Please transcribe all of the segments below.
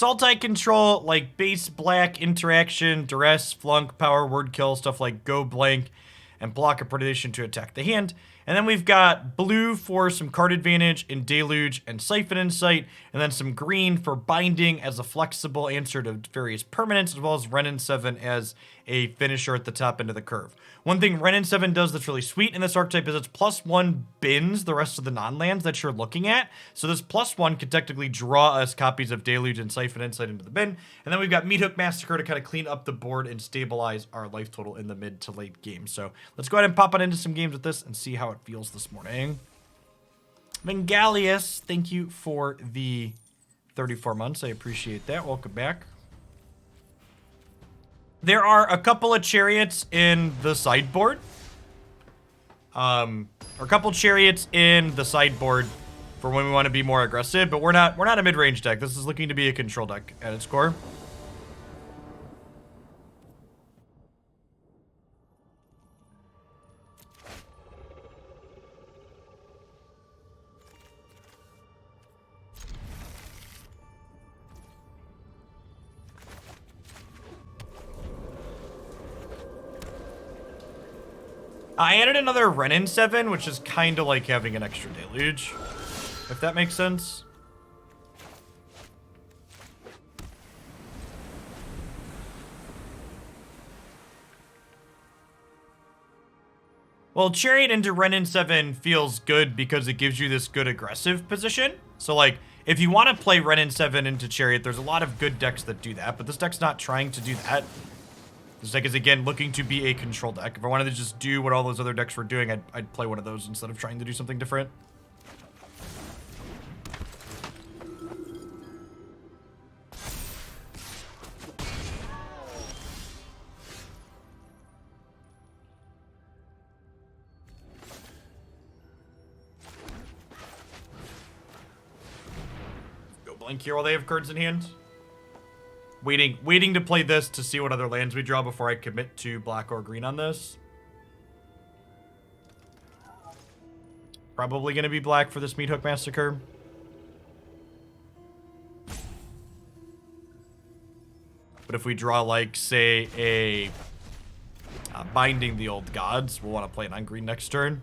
Sultai control, like base black interaction, duress, flunk, power, word kill, stuff like go blank, and block a predation to attack the hand. And then we've got blue for some card advantage in Deluge and Siphon Insight, and then some green for binding as a flexible answer to various permanents, as well as Wrenn and Seven as a finisher at the top end of the curve. One thing Wrenn and Seven does that's really sweet in this archetype is it's +1 bins the rest of the non-lands that you're looking at. So this +1 could technically draw us copies of Deluge and Siphon Insight into the bin. And then we've got Meathook Massacre to kind of clean up the board and stabilize our life total in the mid to late game. So let's go ahead and pop on into some games with this and see how it feels this morning. Vengalius, thank you for the 34 months. I appreciate that. Welcome back. There are a couple of chariots in the sideboard. Or a couple chariots in the sideboard for when we want to be more aggressive, but we're not a mid-range deck. This is looking to be a control deck at its core. I added another Wrenn and Seven, which is kind of like having an extra Deluge, if that makes sense. Well, Chariot into Wrenn and Seven feels good because it gives you this good aggressive position. So, like, if you want to play Wrenn and Seven into Chariot, there's a lot of good decks that do that, but this deck's not trying to do that. This deck is, again, looking to be a control deck. If I wanted to just do what all those other decks were doing, I'd play one of those instead of trying to do something different. Go blank here while they have cards in hand. Waiting to play this to see what other lands we draw before I commit to black or green on this. Probably going to be black for this Meathook Massacre. But if we draw, like, say, a Binding the Old Gods, we'll want to play it on green next turn.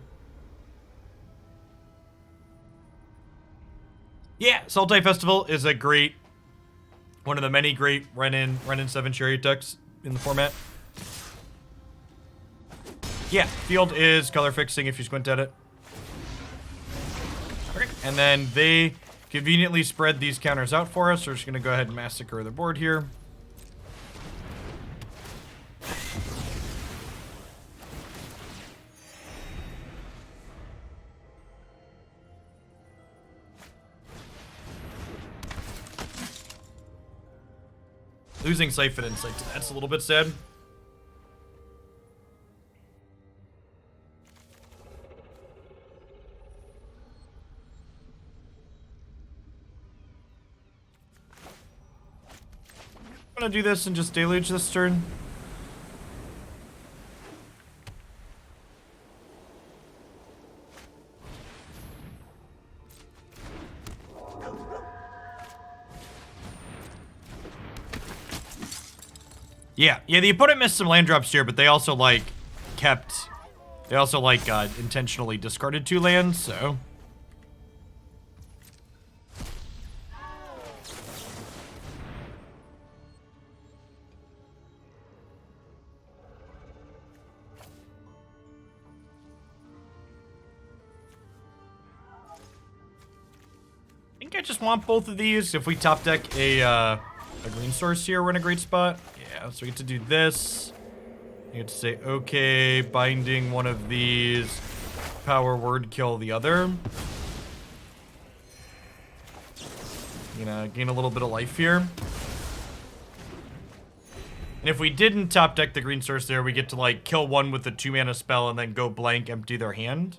Yeah, Sultai Festival is a great... one of the many great Wrenn and Seven Chariot decks in the format. Yeah, field is color fixing if you squint at it. Okay, and then they conveniently spread these counters out for us. So we're just going to go ahead and massacre the board here. Losing Siphon Insight to that's a little bit sad. I'm gonna do this and just Deluge this turn. Yeah, the opponent missed some land drops here, but they also, like, intentionally discarded 2 lands, so. I think I just want both of these. If we top deck a green source here, we're in a great spot. Yeah, so we get to do this. You get to say, okay, binding one of these, power word kill the other. You know, gain a little bit of life here. And if we didn't top deck the green source there, we get to, like, kill one with the 2-mana spell and then go blank, empty their hand.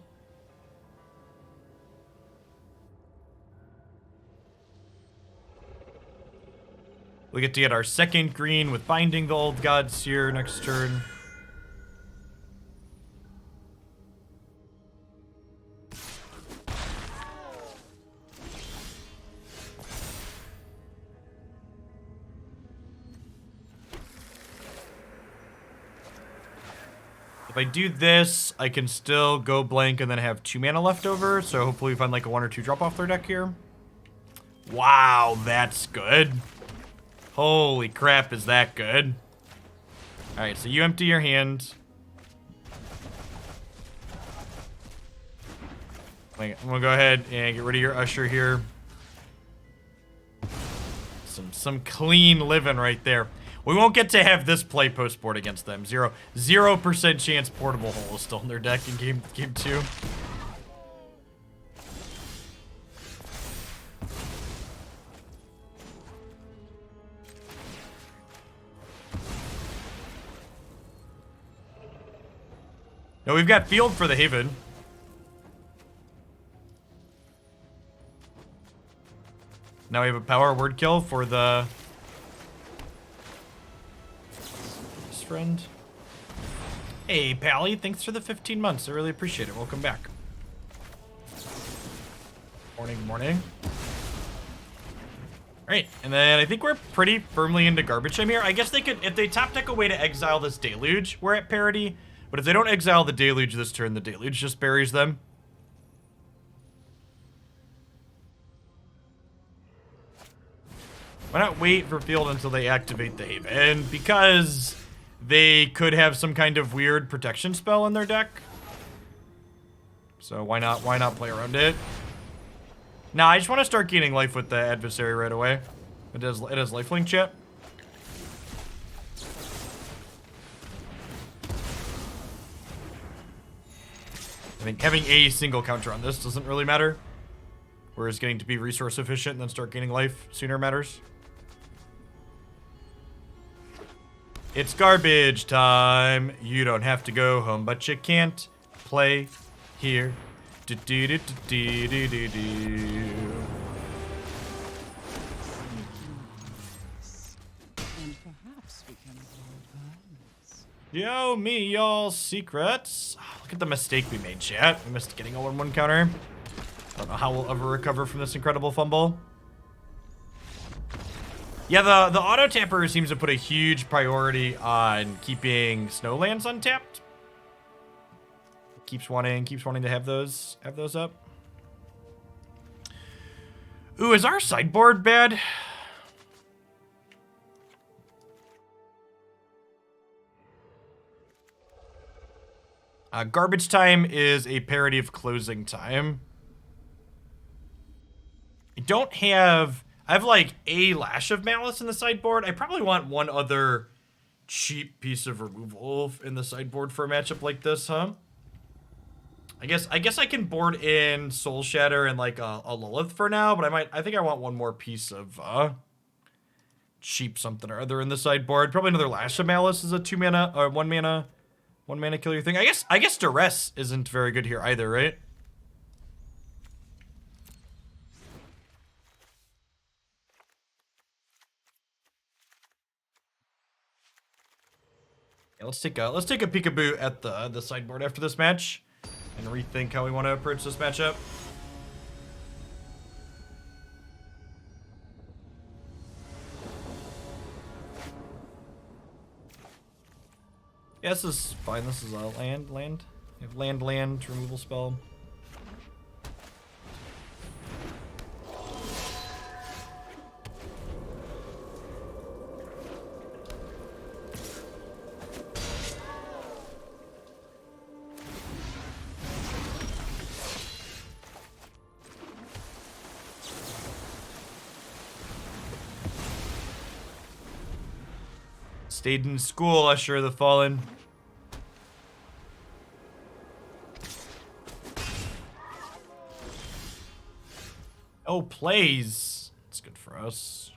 We get to get our second green with Binding the Old Gods here next turn. If I do this, I can still go blank and then have 2 mana left over. So hopefully we find like a 1 or 2 drop off their deck here. Wow, that's good. Holy crap, is that good? All right, so you empty your hand. I'm gonna go ahead and get rid of your Usher here. Some clean living right there. We won't get to have this play post board against them. 0% chance Portable Hole is still in their deck in game 2. No, we've got Field for the Haven. Now we have a power word kill for the friend. Hey, Pally, thanks for the 15 months. I really appreciate it. Welcome back. Morning. Alright, and then I think we're pretty firmly into garbage time here. I guess they could, if they top deck a way to exile this Deluge, we're at parity. But if they don't exile the Deluge this turn, the Deluge just buries them. Why not wait for Field until they activate the Haven? Because they could have some kind of weird protection spell in their deck. So why not play around it? Nah, I just want to start gaining life with the adversary right away. It has lifelink chat. I think having a single counter on this doesn't really matter. Whereas getting to be resource efficient and then start gaining life sooner matters. It's garbage time. You don't have to go home, but you can't play here. Do do do do do do do. And perhaps we can avoid violence. Yo, me, y'all secrets. Oh, look at the mistake we made, chat. We missed getting a 1/1 counter. I don't know how we'll ever recover from this incredible fumble. Yeah, the auto tapper seems to put a huge priority on keeping snowlands untapped. Keeps wanting to have those up. Ooh, is our sideboard bad? Garbage time is a parody of closing time. I have like a Lash of Malice in the sideboard. I probably want one other cheap piece of removal in the sideboard for a matchup like this, huh? I guess I can board in Soul Shatter and like a Lolth for now, but I think I want one more piece of cheap something or other in the sideboard. Probably another Lash of Malice is a 2 mana or 1 mana kill your thing. I guess Duress isn't very good here either, right? Yeah, let's take a peekaboo at the sideboard after this match and rethink how we want to approach this matchup. Yeah, this is fine. This is a land. We have land removal spell. Stayed in school, Usher of the Fallen. Oh, plays. That's good for us.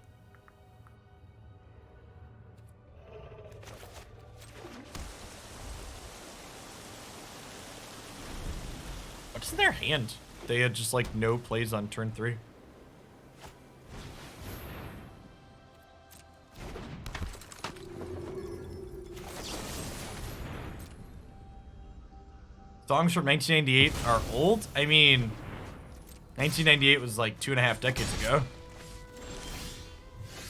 What's in their hand? They had just like no plays on turn 3. Songs from 1998 are old? I mean, 1998 was like 2.5 decades ago.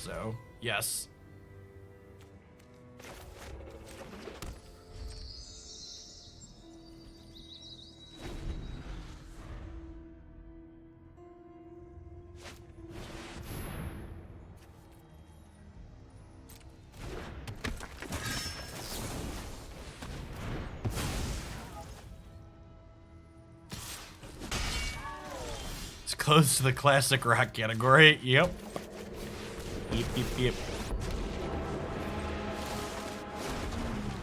So, yes. Close to the classic rock category. Yep. Yep, yep, yep.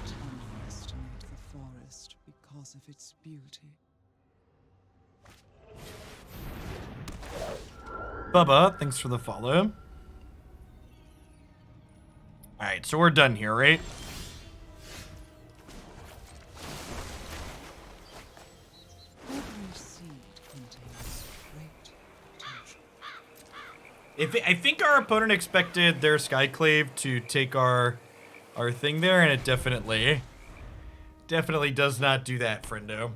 Do not underestimate the forest because of its beauty. Bubba, thanks for the follow. Alright, so we're done here, right? Every seed contains great potential. I think our opponent expected their Skyclave to take our thing there, and it definitely does not do that, friendo.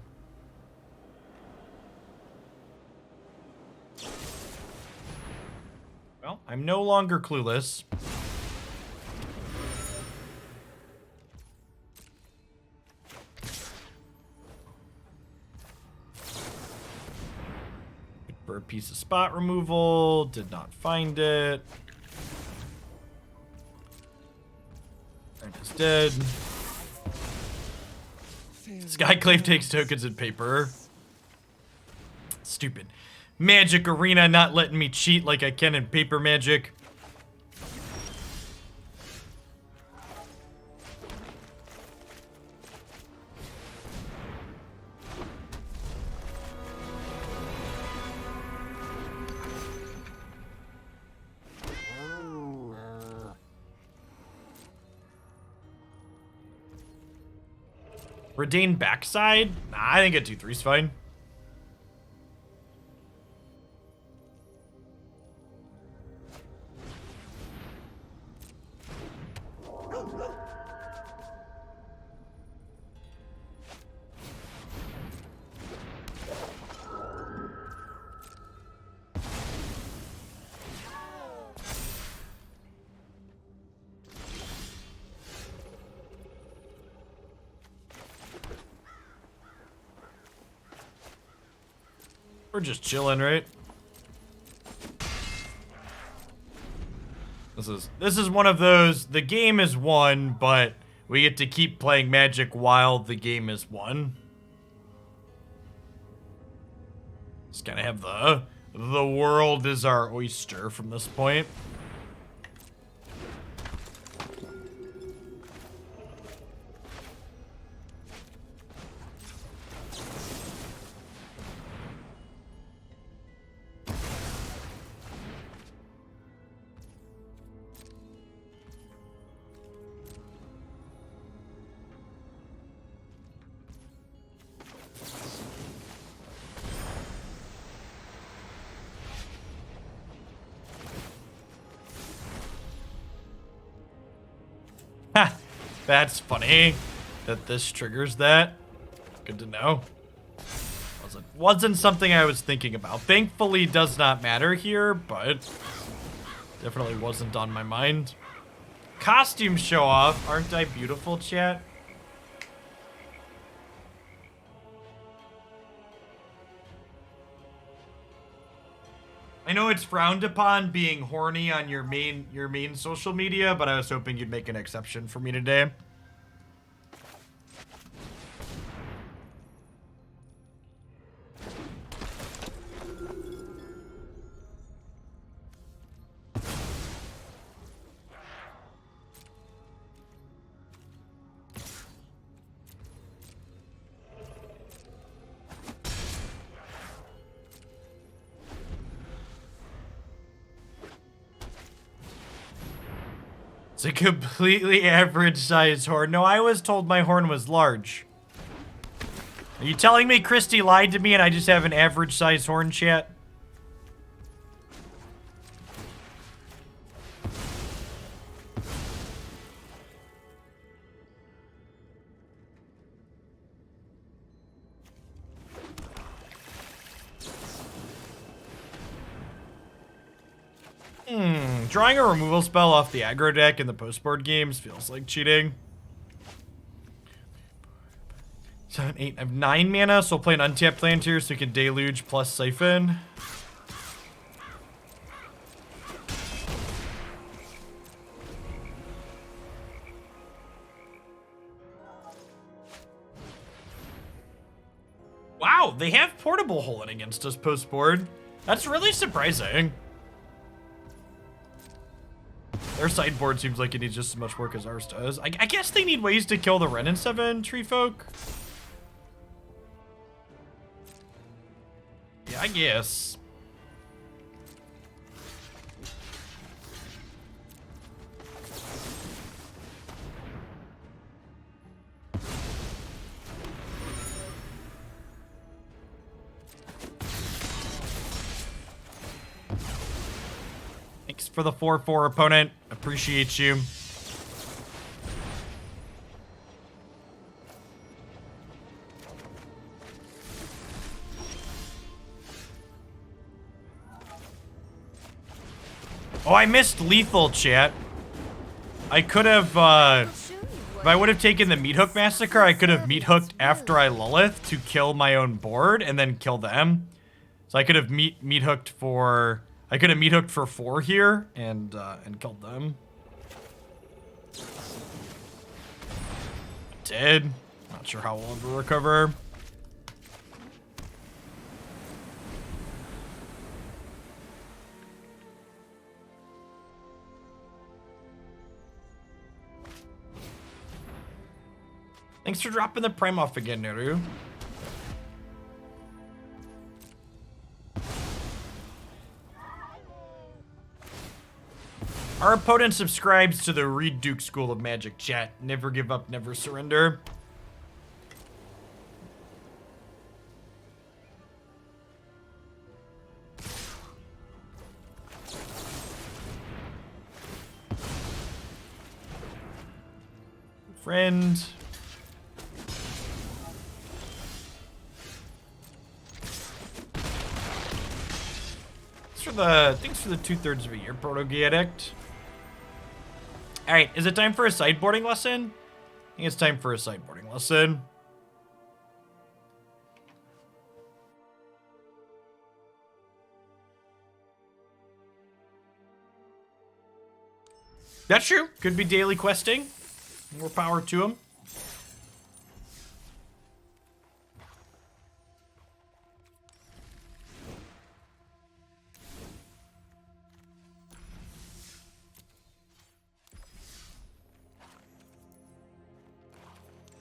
Well, I'm no longer clueless. For a piece of spot removal, did not find it. And it's dead. Skyclave takes tokens and paper. Stupid. Magic Arena not letting me cheat like I can in paper magic. Redain backside? Nah, I think a 2/3's fine. We're just chilling, right? This is one of those, the game is won, but we get to keep playing Magic while the game is won. Just gotta have the world is our oyster from this point. Ha! That's funny that this triggers that. Good to know. Wasn't something I was thinking about. Thankfully does not matter here, but definitely wasn't on my mind. Costume show off. Aren't I beautiful, chat? I know it's frowned upon being horny on your main social media, but I was hoping you'd make an exception for me today. It's a completely average size horn. No, I was told my horn was large. Are you telling me Christy lied to me and I just have an average size horn, chat? Drawing a removal spell off the aggro deck in the postboard games feels like cheating. 7, 8, I have 9 mana, so I'll play an untapped land here so we can Deluge plus Siphon. Wow, they have Portable Holding against us postboard. That's really surprising. Their sideboard seems like it needs just as much work as ours does. I guess they need ways to kill the Wrenn and Seven tree folk. Yeah, I guess. Thanks for the 4-4 opponent. Appreciate you. Oh, I missed lethal, chat. I could have, if I would have taken the Meathook Massacre, I could have Meathooked after I Lolth to kill my own board and then kill them. So I could have Meathooked for... I could have Meathooked for 4 here and killed them. Did. Not sure how we'll ever recover. Thanks for dropping the prime off again, Neru. Our opponent subscribes to the Reed Duke School of Magic, chat. Never give up, never surrender. Friend. Thanks for the 2/3 of a year, Proto Addict. Alright, is it time for a sideboarding lesson? I think it's time for a sideboarding lesson. That's true. Could be daily questing. More power to him.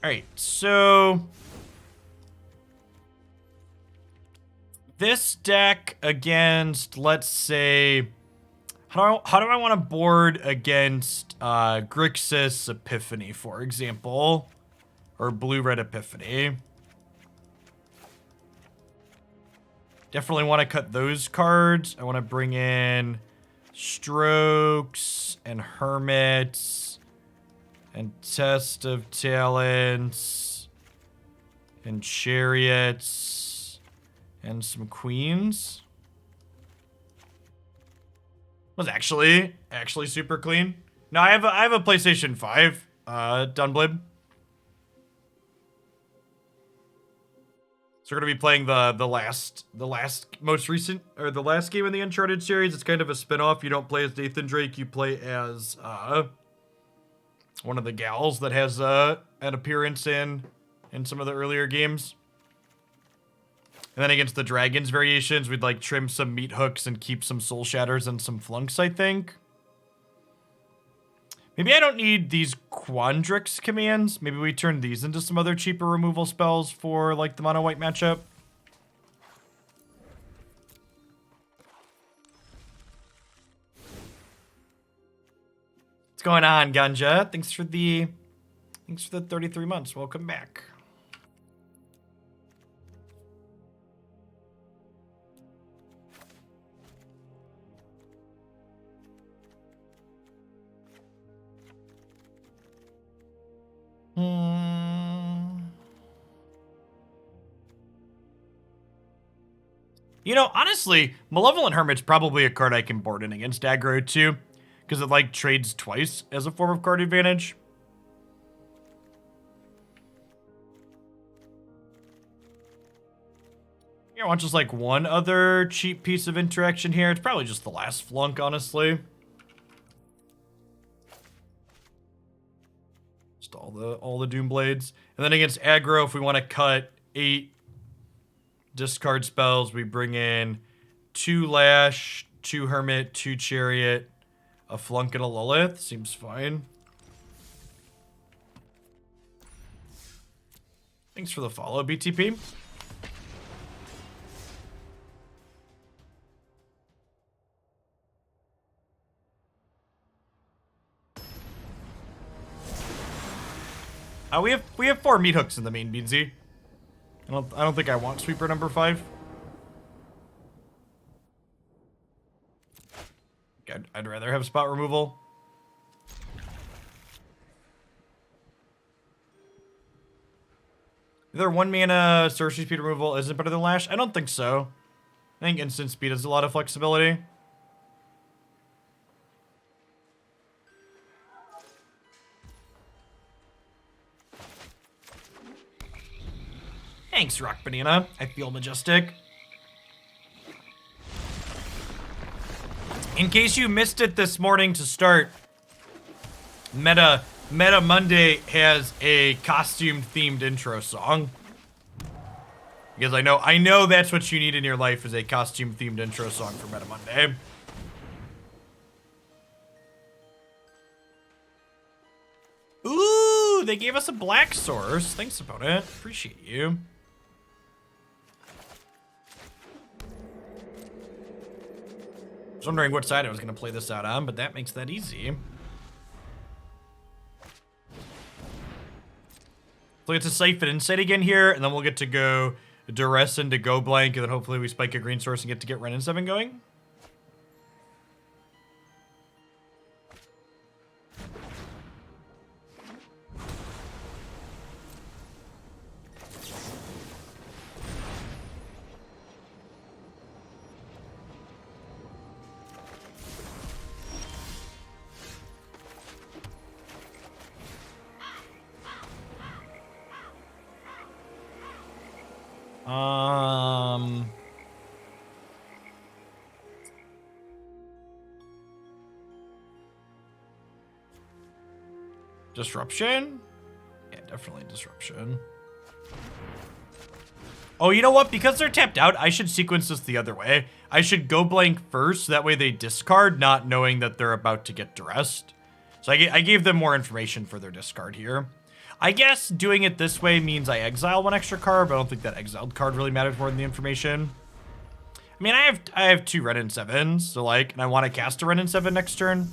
Alright, so this deck against, let's say, how do I want to board against Grixis Epiphany, for example, or Blue-Red Epiphany? Definitely want to cut those cards. I want to bring in Strokes and Hermits. And Test of Talents, and Chariots, and some Queens. Was actually super clean. No, I have a PlayStation 5, Dunblib. So we're gonna be playing the last most recent, or the last game in the Uncharted series. It's kind of a spin-off. You don't play as Nathan Drake, you play as one of the gals that has an appearance in some of the earlier games. And then against the dragons variations, we'd like trim some Meathooks and keep some Soul Shatters and some Flunks, I think. Maybe I don't need these Quandrix commands. Maybe we turn these into some other cheaper removal spells for like the mono white matchup. What's going on, Ganja? Thanks for the 33 months. Welcome back. You know, honestly, Malevolent Hermit's probably a card I can board in against aggro too, because it like trades twice as a form of card advantage. I want just like one other cheap piece of interaction here. It's probably just the last Flunk, honestly. Just all the Doom Blades. And then against aggro, if we want to cut 8 discard spells, we bring in 2 Lash, 2 Hermit, 2 Chariot, a Flunk, and a Lolth. Seems fine. Thanks for the follow, BTP. We have 4 meat hooks in the main, Beansy. I don't think I want sweeper number 5. I'd rather have spot removal. Either 1 mana sorcery speed removal isn't better than Lash? I don't think so. I think instant speed has a lot of flexibility. Thanks, Rock Banana. I feel majestic. In case you missed it this morning to start, Meta Monday has a costume-themed intro song. Because I know that's what you need in your life, is a costume-themed intro song for Meta Monday. Ooh, they gave us a black source. Thanks, opponent. Appreciate you. I was wondering what side I was going to play this out on, but that makes that easy. So it's a Siphon Insight again here, and then we'll get to go Duress into Go Blank, and then hopefully we spike a green source and get Wrenn and Seven going. Disruption? Yeah, definitely disruption. Oh, you know what? Because they're tapped out, I should sequence this the other way. I should Go Blank first, so that way they discard, not knowing that they're about to get Duressed. So I gave them more information for their discard here. I guess doing it this way means I exile 1 extra card, but I don't think that exiled card really matters more than the information. I mean, I have 2 Wrenn and Sevens, so like, and I want to cast a Wrenn and Seven next turn.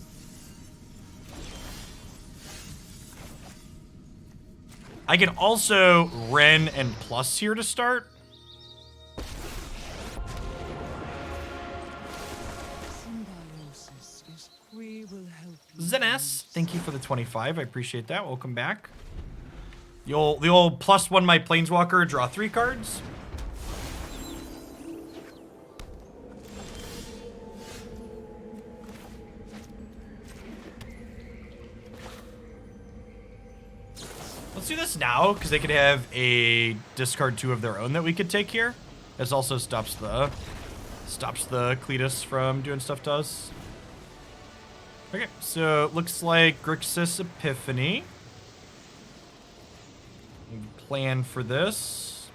I can also Wrenn and plus here to start. Zenes, thank you for the 25. I appreciate that. Welcome back. The old +1 my Planeswalker, draw 3 cards. Let's do this now, because they could have a discard 2 of their own that we could take here. This also stops the Cletus from doing stuff to us. Okay, so it looks like Grixis Epiphany. Plan for this.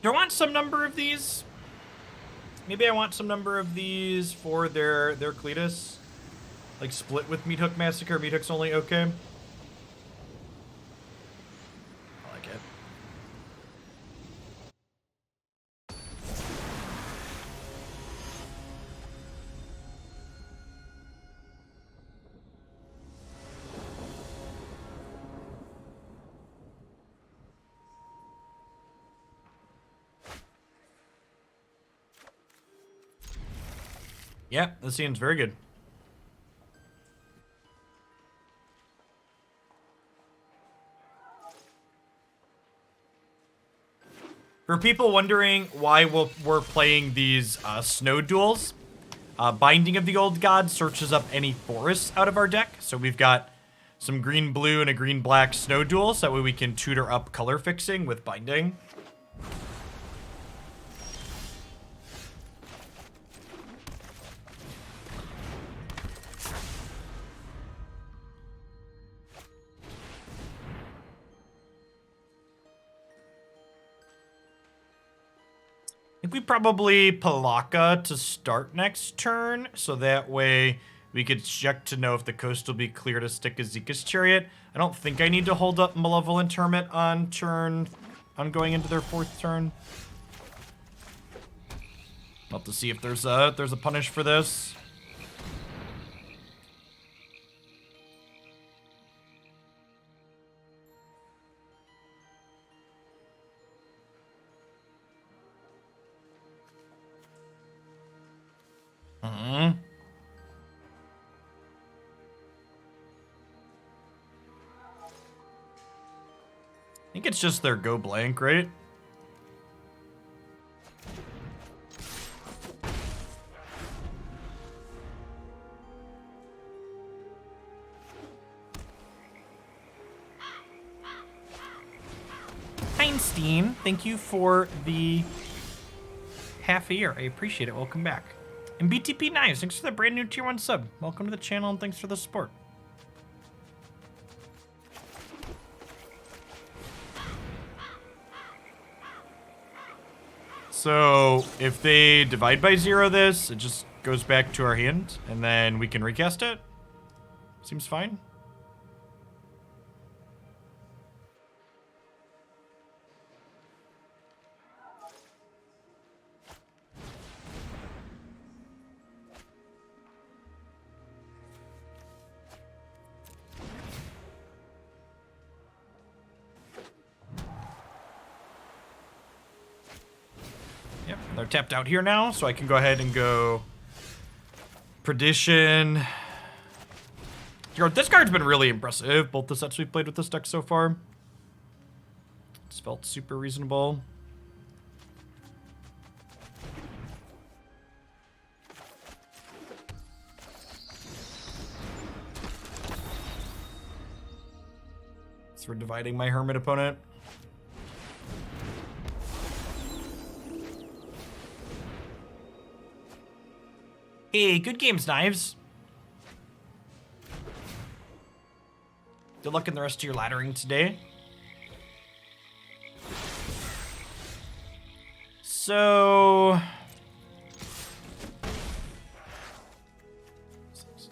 Do I want some number of these? Maybe I want some number of these for their Cletus. Like split with Meathook Massacre. Meathook's only okay. I like it. Yeah, this seems very good. For people wondering why we're playing these snow duels, Binding of the Old God searches up any forests out of our deck. So we've got some green-blue and a green-black snow duels. That way we can tutor up color fixing with Binding. think we probably Pelakka to start next turn, so that way we could check to know if the coast will be clear to stick Esika's Chariot. I don't think I need to hold up Malevolent Hermit on going into their 4th turn. I'll have to see if there's a punish for this. I think it's just their go blank, right? Einstein, thank you for the half a year. I appreciate it. Welcome back. And BTP Knives, thanks for the brand new tier 1 sub. Welcome to the channel and thanks for the support. So if they divide by 0 this, it just goes back to our hand and then we can recast it. Seems fine. Yep, they're tapped out here now, so I can go ahead and go Predation. This card's been really impressive, both the sets we've played with this deck so far. It's felt super reasonable. So we're dividing my Hermit opponent. Hey, good games, Knives. Good luck in the rest of your laddering today. So...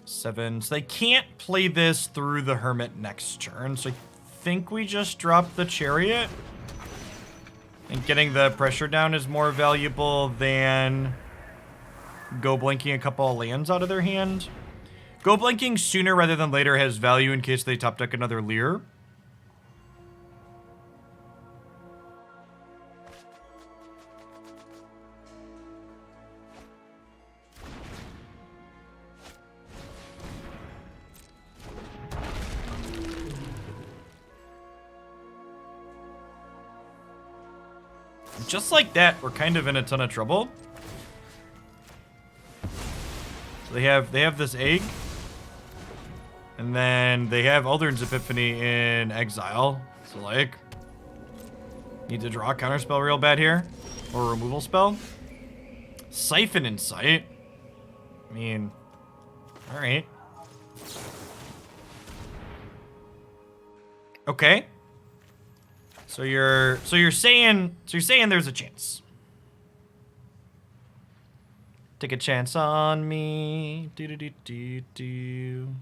7. So they can't play this through the Hermit next turn, so I think we just drop the Chariot. And getting the pressure down is more valuable than go blanking a couple of lands out of their hand. Go blanking sooner rather than later has value in case they top deck another Leer. Just like that, we're kind of in a ton of trouble. So they have this egg. And then they have Aldrin's Epiphany in exile. So like, need to draw a counterspell real bad here. Or a removal spell. Siphon Insight. I mean, alright. Okay. So you're saying there's a chance. Take a chance on me. Do do do do do.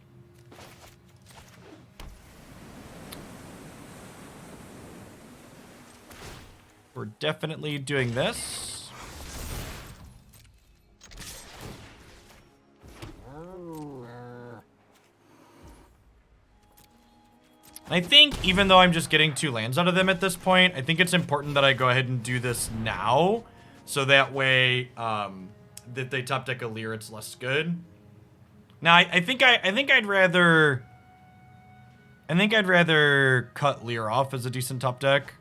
We're definitely doing this. I think, even though I'm just getting 2 lands out of them at this point, I think it's important that I go ahead and do this now, so that way, that they top deck a Leer, it's less good. Now, I think I'd rather cut Leer off as a decent top deck.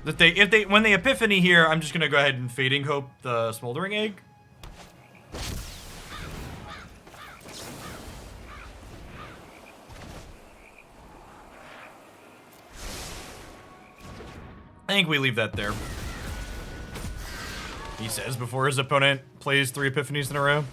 When they Epiphany here, I'm just gonna go ahead and Fading Hope the Smoldering Egg. I think we leave that there. He says before his opponent plays 3 Epiphanies in a row.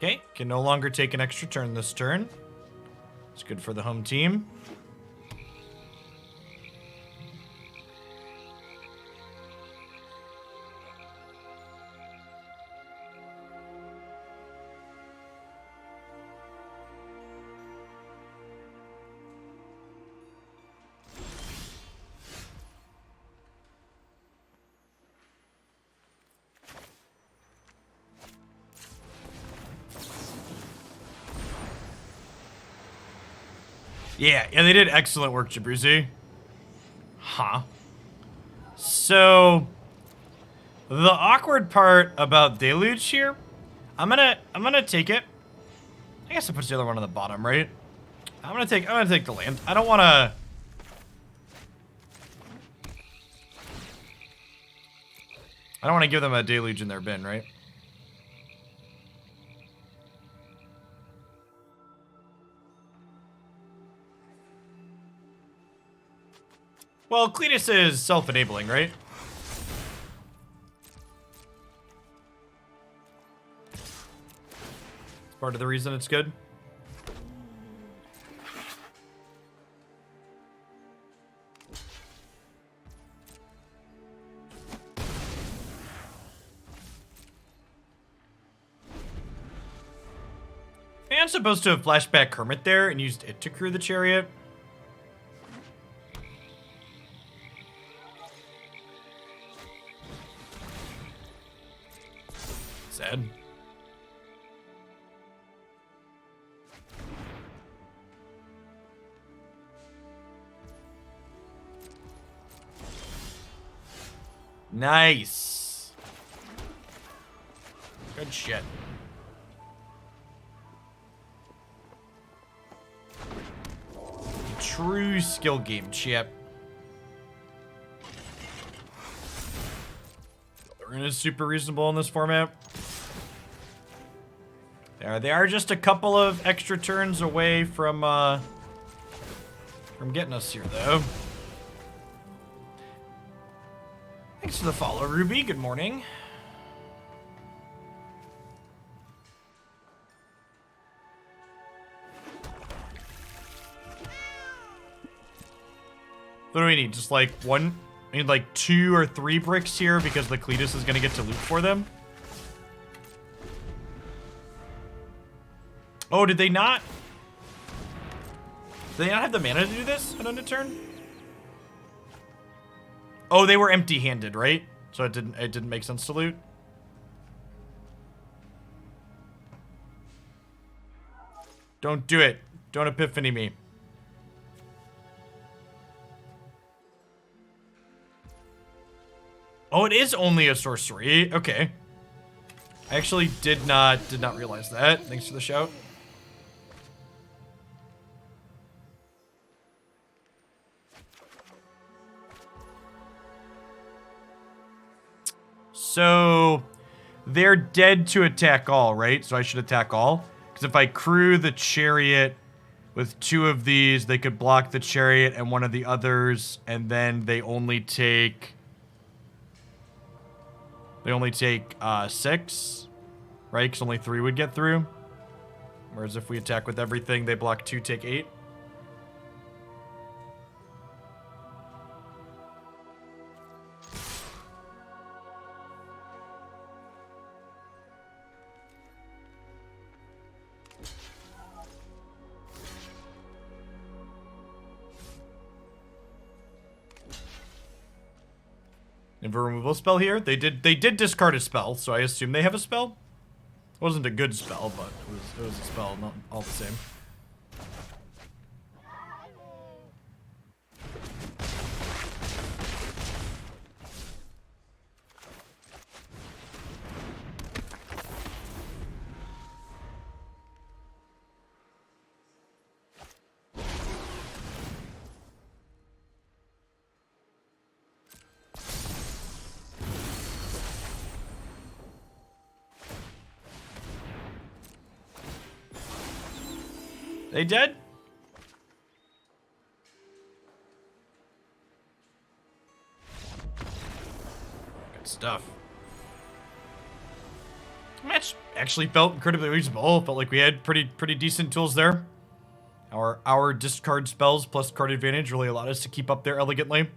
Okay, can no longer take an extra turn this turn. It's good for the home team. Yeah, they did excellent work, Jabruzi. Huh. So, the awkward part about Deluge here, I'm gonna take it. I guess I put the other one on the bottom, right? I'm gonna take the land. I don't wanna. I don't want to give them a Deluge in their bin, right? Well, Cletus is self-enabling, right? It's part of the reason it's good. I'm supposed to have flashed back Hermit there and used it to crew the Chariot. Sad. Nice. Good shit. True skill game, Chip. We're super reasonable in this format. They are just a couple of extra turns away from getting us here, though. Thanks for the follow, Ruby. Good morning. What do we need? Just like one? I need like 2 or 3 bricks here because the Cletus is going to get to loot for them. Oh, did they not? Did they not have the mana to do this on a turn? Oh, they were empty-handed, right? So it didn't make sense to loot. Don't do it. Don't epiphany me. Oh, it is only a sorcery. Okay. I actually did not realize that. Thanks for the shout. So they're dead to attack all, right? So I should attack all. Because if I crew the Chariot with 2 of these, they could block the Chariot and one of the others, and then they only take 6, right? Because only 3 would get through. Whereas if we attack with everything, they block 2, take 8. Have a removal spell here? They did discard a spell, so I assume they have a spell. It wasn't a good spell, but it was a spell, not all the same. They dead? Good stuff. Match actually felt incredibly usable. Felt like we had pretty decent tools there. Our discard spells plus card advantage really allowed us to keep up there elegantly.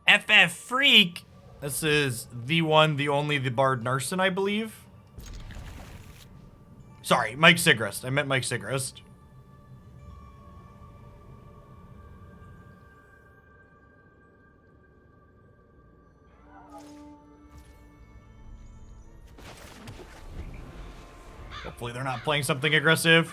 FF Freak. This is the one, the only, the Bard Narsen, I believe. Sorry, Mike Sigrist. I meant Mike Sigrist. Hopefully they're not playing something aggressive.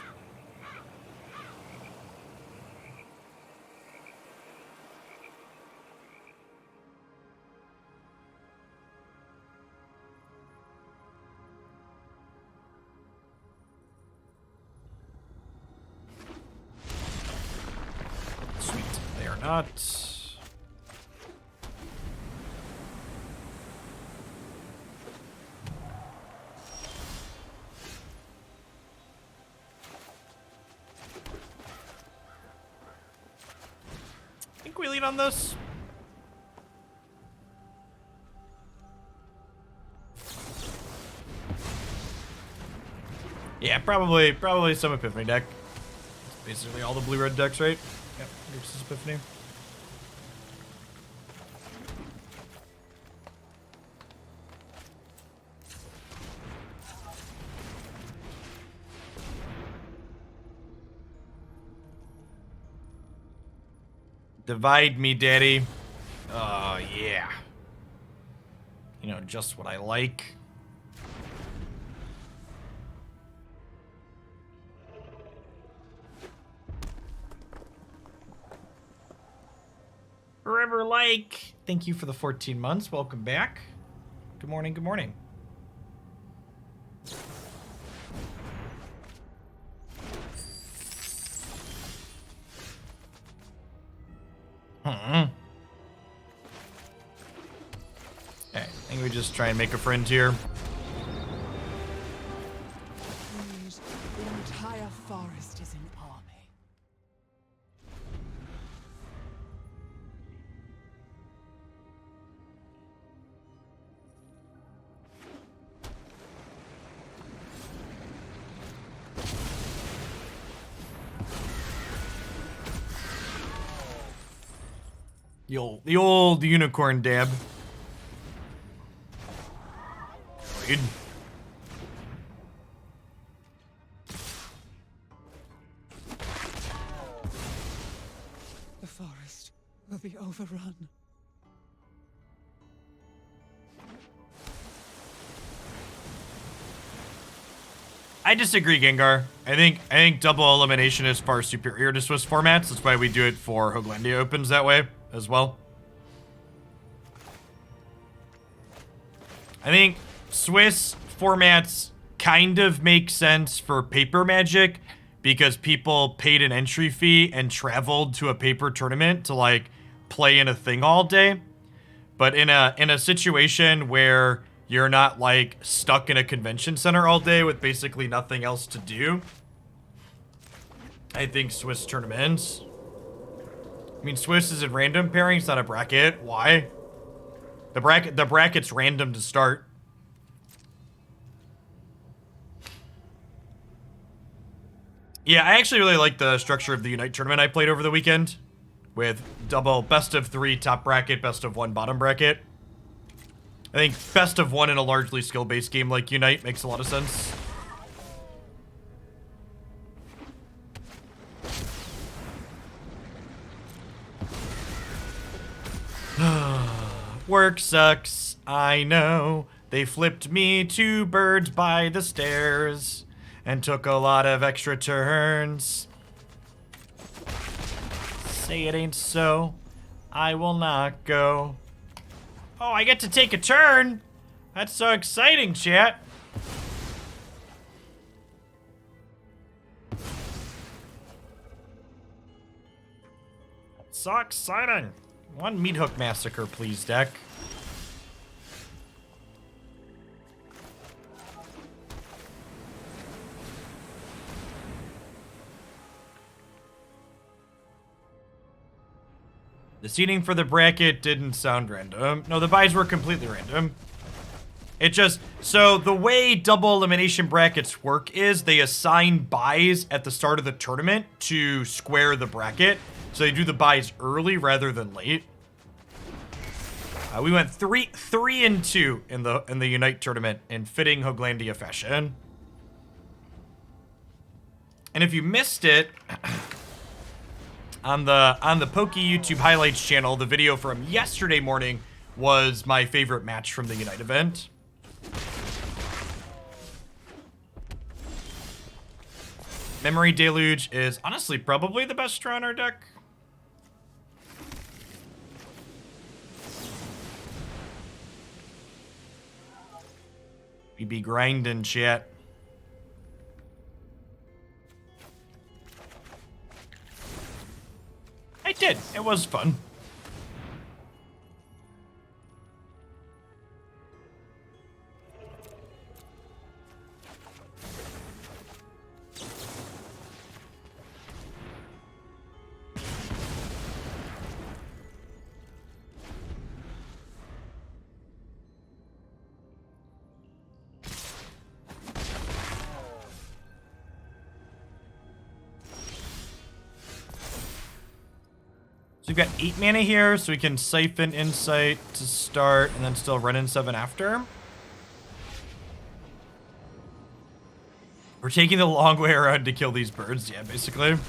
Not. I think we lead on this. Yeah, probably some Epiphany deck. It's basically all the blue-red decks, right? Yep, versus Epiphany. Divide me, daddy. Oh, yeah. You know, just what I like. Forever like. Thank you for the 14 months. Welcome back. Good morning, good morning. Okay, I think we just try and make a friend here. Please, the entire forest is in army. The old unicorn dab. Dude. The forest will be overrun. I disagree, Gengar. I think double elimination is far superior to Swiss formats. That's why we do it for Hoaglandia Opens that way as well. I think Swiss formats kind of make sense for paper Magic because people paid an entry fee and traveled to a paper tournament to like play in a thing all day. But in a situation where you're not like stuck in a convention center all day with basically nothing else to do, I think Swiss tournaments. I mean, Swiss is in random pairing, it's not a bracket. Why? The bracket's random to start. Yeah, I actually really like the structure of the Unite tournament I played over the weekend with double best of 3 top bracket, best of 1 bottom bracket. I think best of 1 in a largely skill-based game like Unite makes a lot of sense. Work sucks, I know. They flipped me 2 birds by the stairs and took a lot of extra turns. Say it ain't so, I will not go. Oh, I get to take a turn? That's so exciting, chat. So exciting. One Meathook Massacre, please, deck. The seating for the bracket didn't sound random. No, the buys were completely random. It just, so the way double elimination brackets work is they assign buys at the start of the tournament to square the bracket. So they do the buys early rather than late. We went 3-2 in the Unite tournament in fitting Hoaglandia fashion. And if you missed it, on the Pokey YouTube highlights channel, the video from yesterday morning was my favorite match from the Unite event. Memory Deluge is honestly probably the best draw in our deck. We be grinding, chat. I did. It was fun. So we've got 8 mana here, so we can Siphon Insight to start, and then still Wrenn and Seven after. We're taking the long way around to kill these birds, yeah, basically. We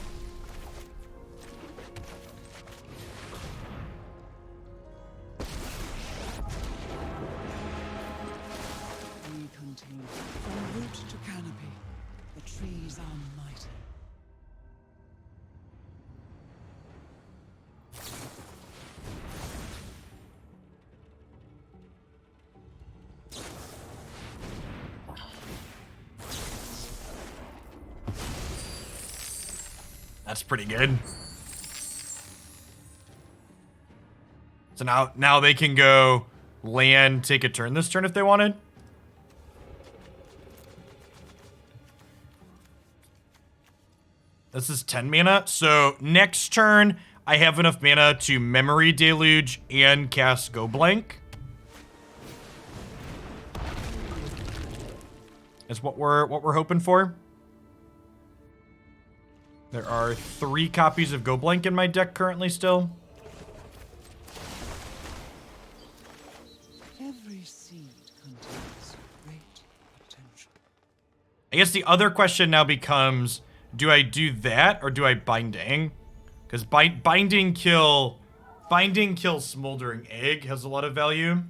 continue from root to canopy. The trees are mighty. That's pretty good. So now they can go land, take a turn this turn if they wanted. This is 10 mana. So next turn, I have enough mana to Memory Deluge and cast Go Blank. Is what we're hoping for. There are 3 copies of Go Blank in my deck currently still. Every seed contains great potential. I guess the other question now becomes, do I do that or do I Binding? Because Binding kill Smoldering Egg has a lot of value. 5,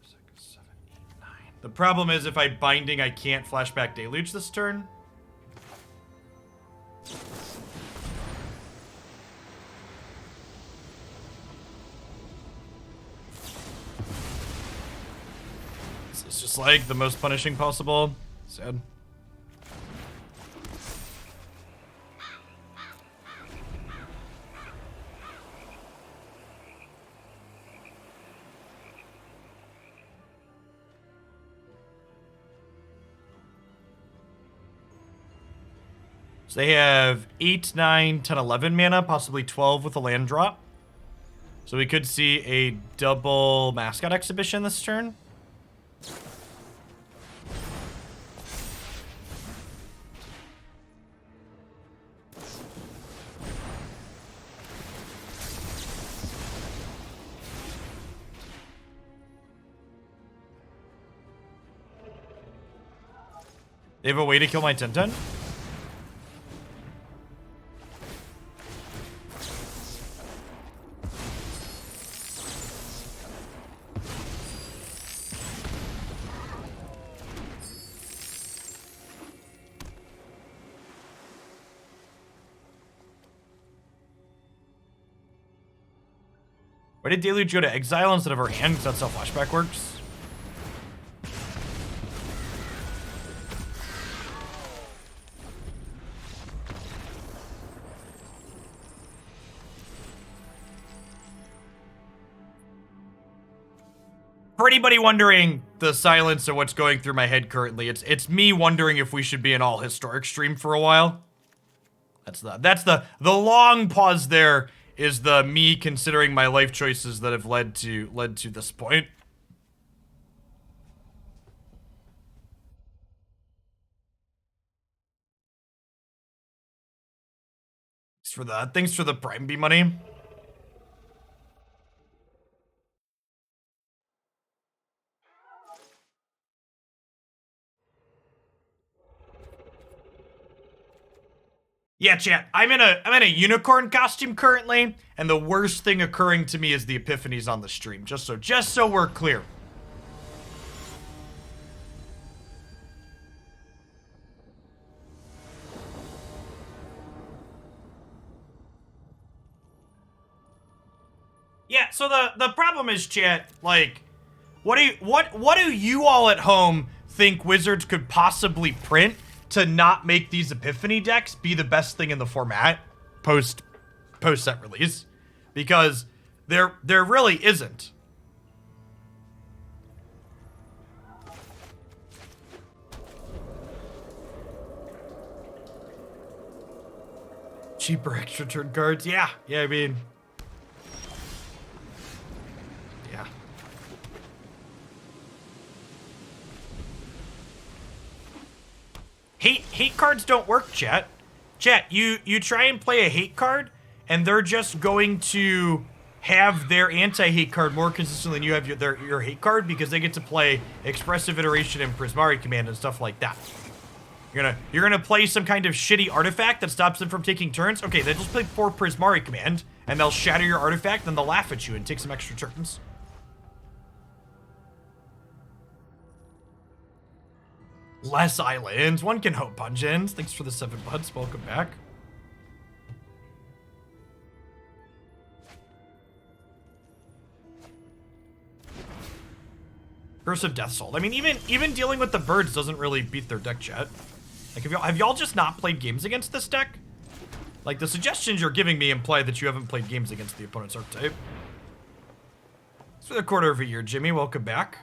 6, 7, 8, 9. The problem is if I Binding, I can't Flashback Deluge this turn. It's just like the most punishing possible. Sad. So they have 8, 9, 10, 11 mana, possibly 12 with a land drop. So we could see a double Mascot Exhibition this turn. They have a way to kill my 10-10? Why did Deluge go to exile instead of her hand? Because that's how flashback works. For anybody wondering the silence of what's going through my head currently, it's me wondering if we should be an all historic stream for a while. That's the long pause there is the me considering my life choices that have led to this point. Thanks for the Prime B money. Yeah, chat. I'm in a unicorn costume currently, and the worst thing occurring to me is the epiphanies on the stream. Just so we're clear. Yeah, so the problem is, chat, like, what do you all at home think Wizards could possibly print to not make these Epiphany decks be the best thing in the format post set release? Because there really isn't. Cheaper extra turn cards, yeah, I mean, yeah. Hate cards don't work, chat. Chat, you try and play a hate card, and they're just going to have their anti-hate card more consistently than you have your hate card, because they get to play Expressive Iteration and Prismari Command and stuff like that. You're gonna play some kind of shitty artifact that stops them from taking turns. Okay, they just play 4 Prismari Command, and they'll shatter your artifact, then they'll laugh at you and take some extra turns. Less islands. One can hope, Punjins. Thanks for the 7 buds. Welcome back. Curse of Death Soul. I mean, even dealing with the birds doesn't really beat their deck, chat. Like, have y'all just not played games against this deck? Like, the suggestions you're giving me imply that you haven't played games against the opponent's archetype. It's for the quarter of a year, Jimmy. Welcome back.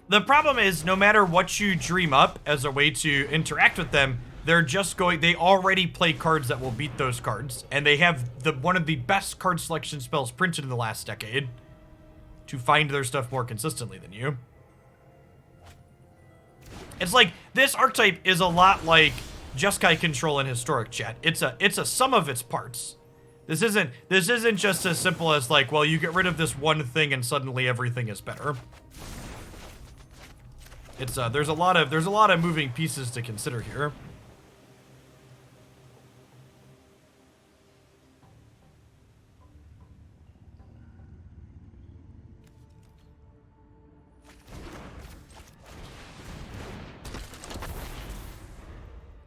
The problem is, no matter what you dream up as a way to interact with them, they already play cards that will beat those cards, and they have one of the best card selection spells printed in the last decade to find their stuff more consistently than you. It's like, this archetype is a lot like Jeskai Control in Historic, chat. It's a sum of its parts. This isn't just as simple as like, well, you get rid of this one thing and suddenly everything is better. It's there's a lot of moving pieces to consider here.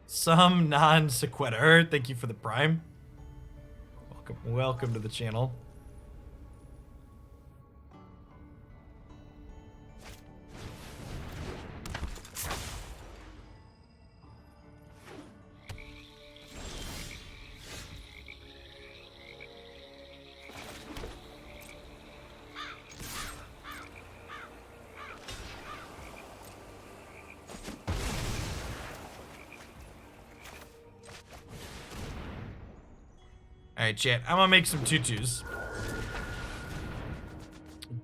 Some non-sequitur. Thank you for the prime. Welcome to the channel. Alright, chat. I'm gonna make some tutus.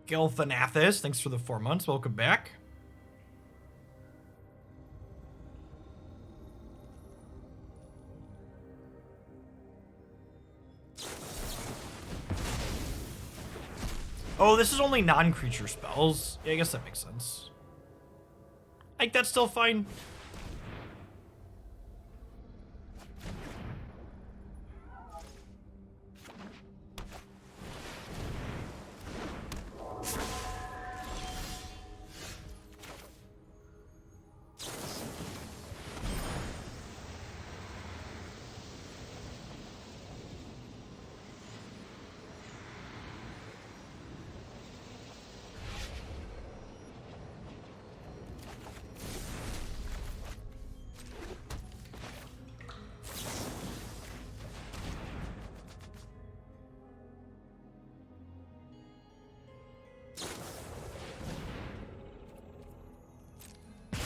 Gilthanathis, thanks for the 4 months. Welcome back. Oh, this is only non-creature spells. Yeah, I guess that makes sense. Like, that's still fine.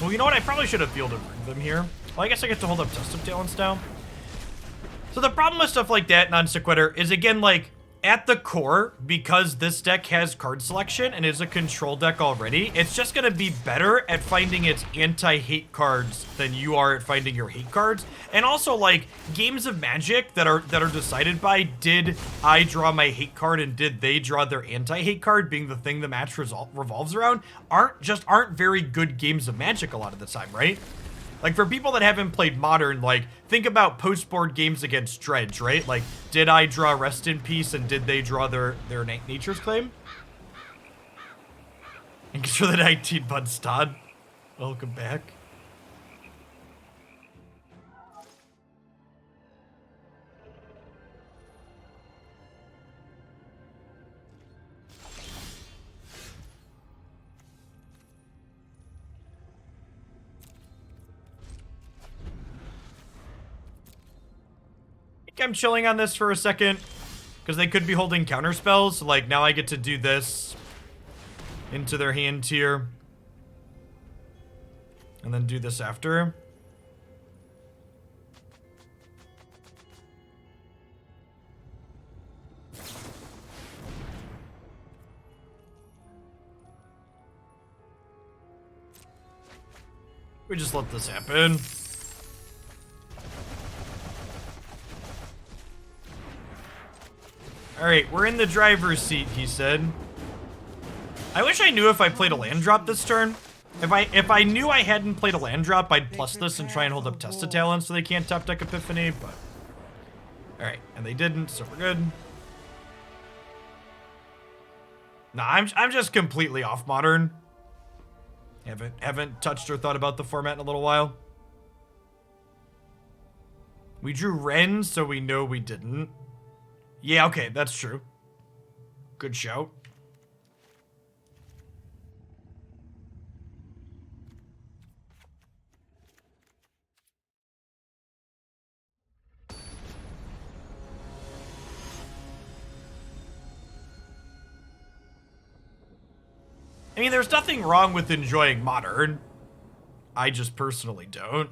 Well, you know what? I probably should have fielded them here. Well, I guess I get to hold up Test of Talents now. So the problem with stuff like that, Non Sequitur, is again, like, at the core, because this deck has card selection and is a control deck already, it's just going to be better at finding its anti-hate cards than you are at finding your hate cards. And also, like, games of Magic that are decided by, did I draw my hate card and did they draw their anti-hate card, being the thing the match revolves around, aren't very good games of Magic a lot of the time, right? Like, for people that haven't played Modern, like, think about post-board games against Dredge, right? Like, did I draw Rest in Peace and did they draw their Nature's Claim? Thanks for the 19 months, Todd. Welcome back. I'm chilling on this for a second because they could be holding counter spells. So, like, now I get to do this into their hand tier and then do this after. We just let this happen. Alright, we're in the driver's seat, he said. I wish I knew if I played a land drop this turn. If I knew I hadn't played a land drop, I'd plus this and try and hold up Test of Talents so they can't top deck Epiphany, but... Alright, and they didn't, so we're good. Nah, I'm just completely off Modern. Haven't touched or thought about the format in a little while. We drew Wrenn, so we know we didn't. Yeah, okay, that's true. Good shout. I mean, there's nothing wrong with enjoying Modern. I just personally don't.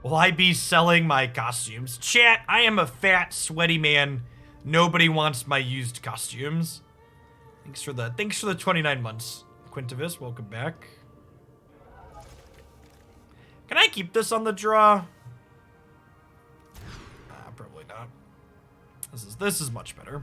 Will I be selling my costumes? Chat, I am a fat, sweaty man. Nobody wants my used costumes. Thanks for the 29 months. Quintivis, welcome back. Can I keep this on the draw? Probably not. This is much better.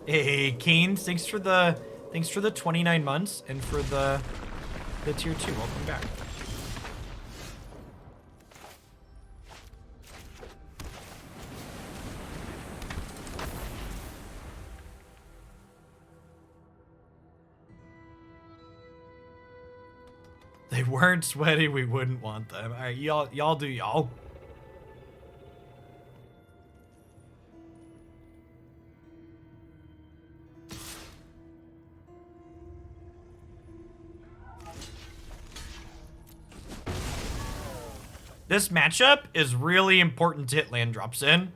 Hey, Kane, thanks for the 29 months and for the tier 2. Welcome back. They weren't sweaty, we wouldn't want them. All right, y'all do y'all. This matchup is really important to hit land drops in.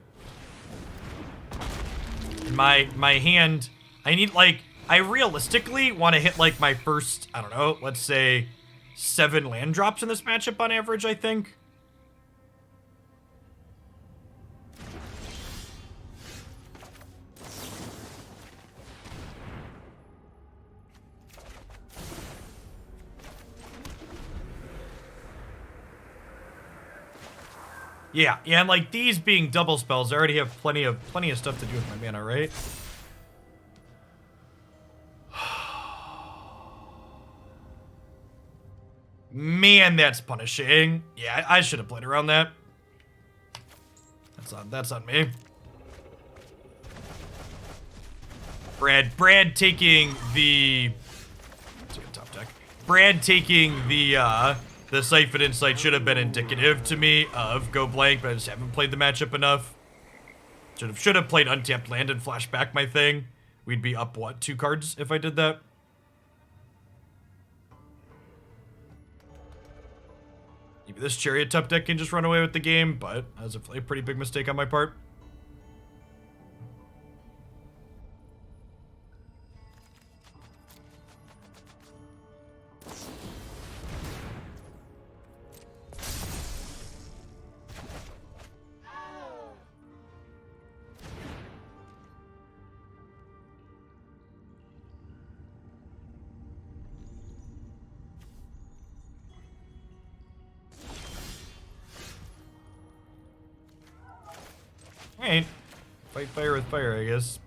In my hand, I need, like, I realistically want to hit, like, my first, I don't know, let's say 7 land drops in this matchup on average, I think. Yeah, and like these being double spells, I already have plenty of stuff to do with my mana, right? Man, that's punishing. Yeah, I should have played around that. That's on me. Brad taking the top deck. Brad taking the The Siphon Insight should have been indicative to me of go blank, but I just haven't played the matchup enough. Should have played untapped land and flash back my thing. We'd be up, what, 2 cards if I did that? Maybe this Chariot top deck can just run away with the game, but that was a pretty big mistake on my part. Alright. Fight fire with fire, I guess.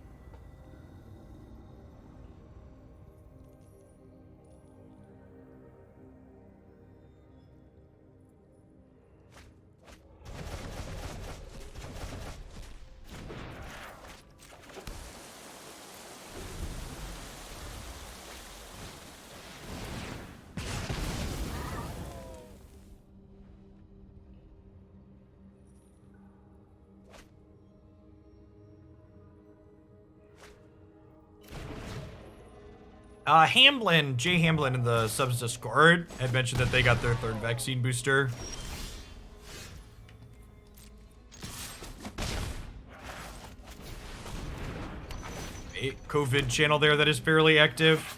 Jay Hamblin in the subs Discord had mentioned that they got their 3rd vaccine booster. A COVID channel there that is fairly active.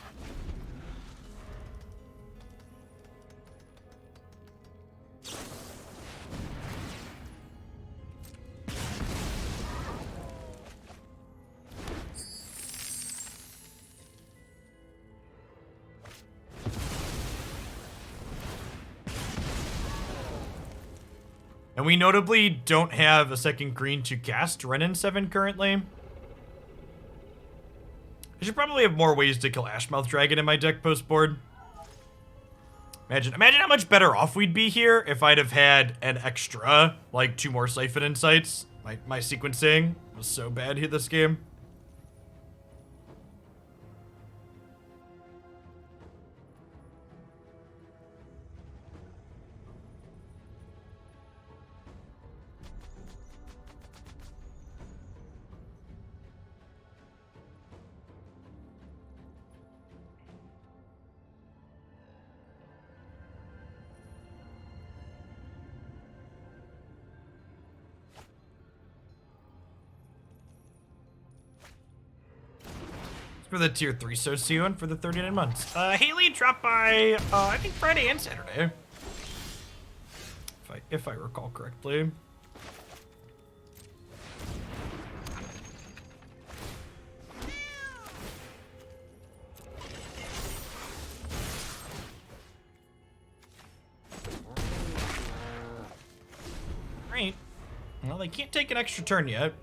And we notably don't have a 2nd green to cast Wrenn and Seven currently. I should probably have more ways to kill Ashmouth Dragon in my deck post board. Imagine how much better off we'd be here if I'd have had an extra, like 2 more Siphon Insights. My sequencing was so bad here this game. For the tier 3 socio for the 39 months. Haley dropped by, I think Friday and Saturday. If I recall correctly. Great. Well, they can't take an extra turn yet.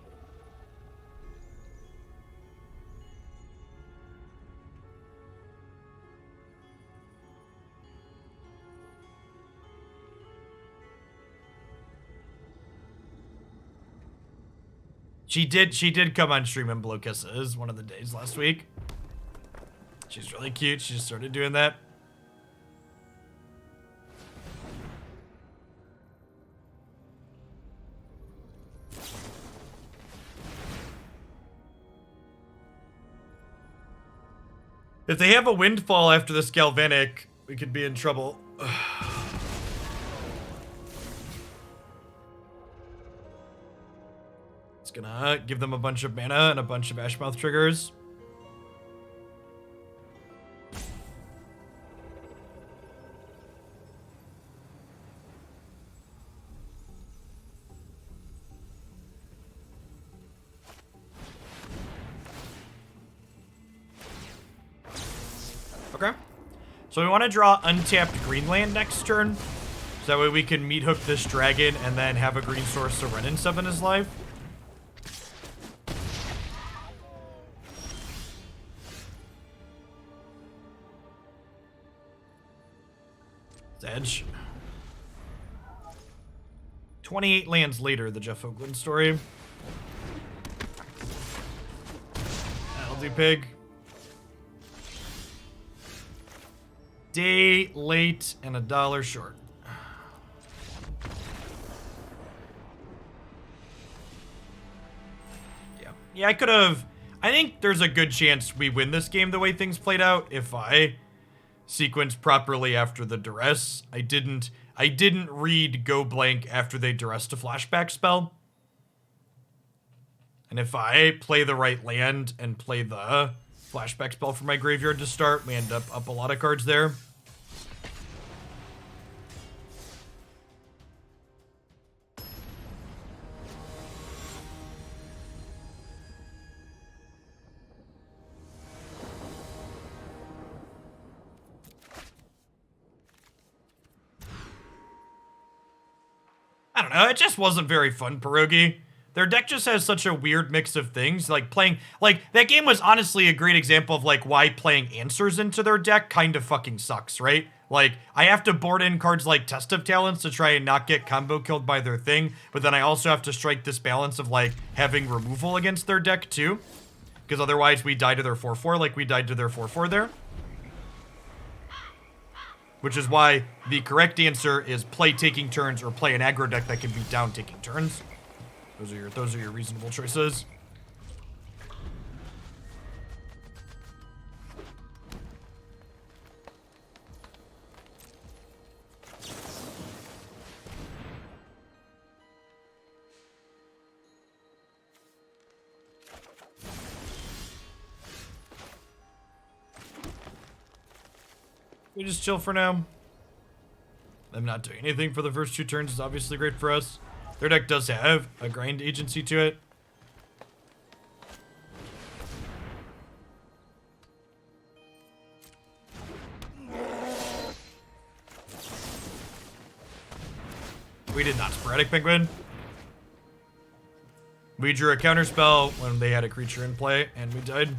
She did come on stream and blow kisses one of the days last week. She's really cute. She just started doing that. If they have a windfall after this Galvanic, we could be in trouble. It's gonna give them a bunch of mana and a bunch of Ashmouth triggers. Okay. So we want to draw untapped green land next turn. So that way we can Meathook this dragon and then have a green source so Wrenn and Seven is live. Edge. 28 lands later, the Jeff Oakland story. That'll do, pig. Day late and $1 short. Yeah, I could have... I think there's a good chance we win this game the way things played out if I sequenced properly after the Duress. I didn't read Go Blank after they Duressed a flashback spell. And if I play the right land and play the flashback spell for my graveyard to start, we end up a lot of cards there. I don't know, it just wasn't very fun, Pierogi. Their deck just has such a weird mix of things. Like, playing... Like, that game was honestly a great example of, like, why playing answers into their deck kind of fucking sucks, right? Like, I have to board in cards like Test of Talents to try and not get combo killed by their thing, but then I also have to strike this balance of, like, having removal against their deck, too. Because otherwise we die to their 4-4 like we died to their 4-4 there. Which is why the correct answer is play taking turns or play an aggro deck that can beat down taking turns. Those are your reasonable choices. We just chill for now. Them not doing anything for the first 2 turns is obviously great for us. Their deck does have a grind agency to it. We did not Sporadic Penguin. We drew a counterspell when they had a creature in play, and we died.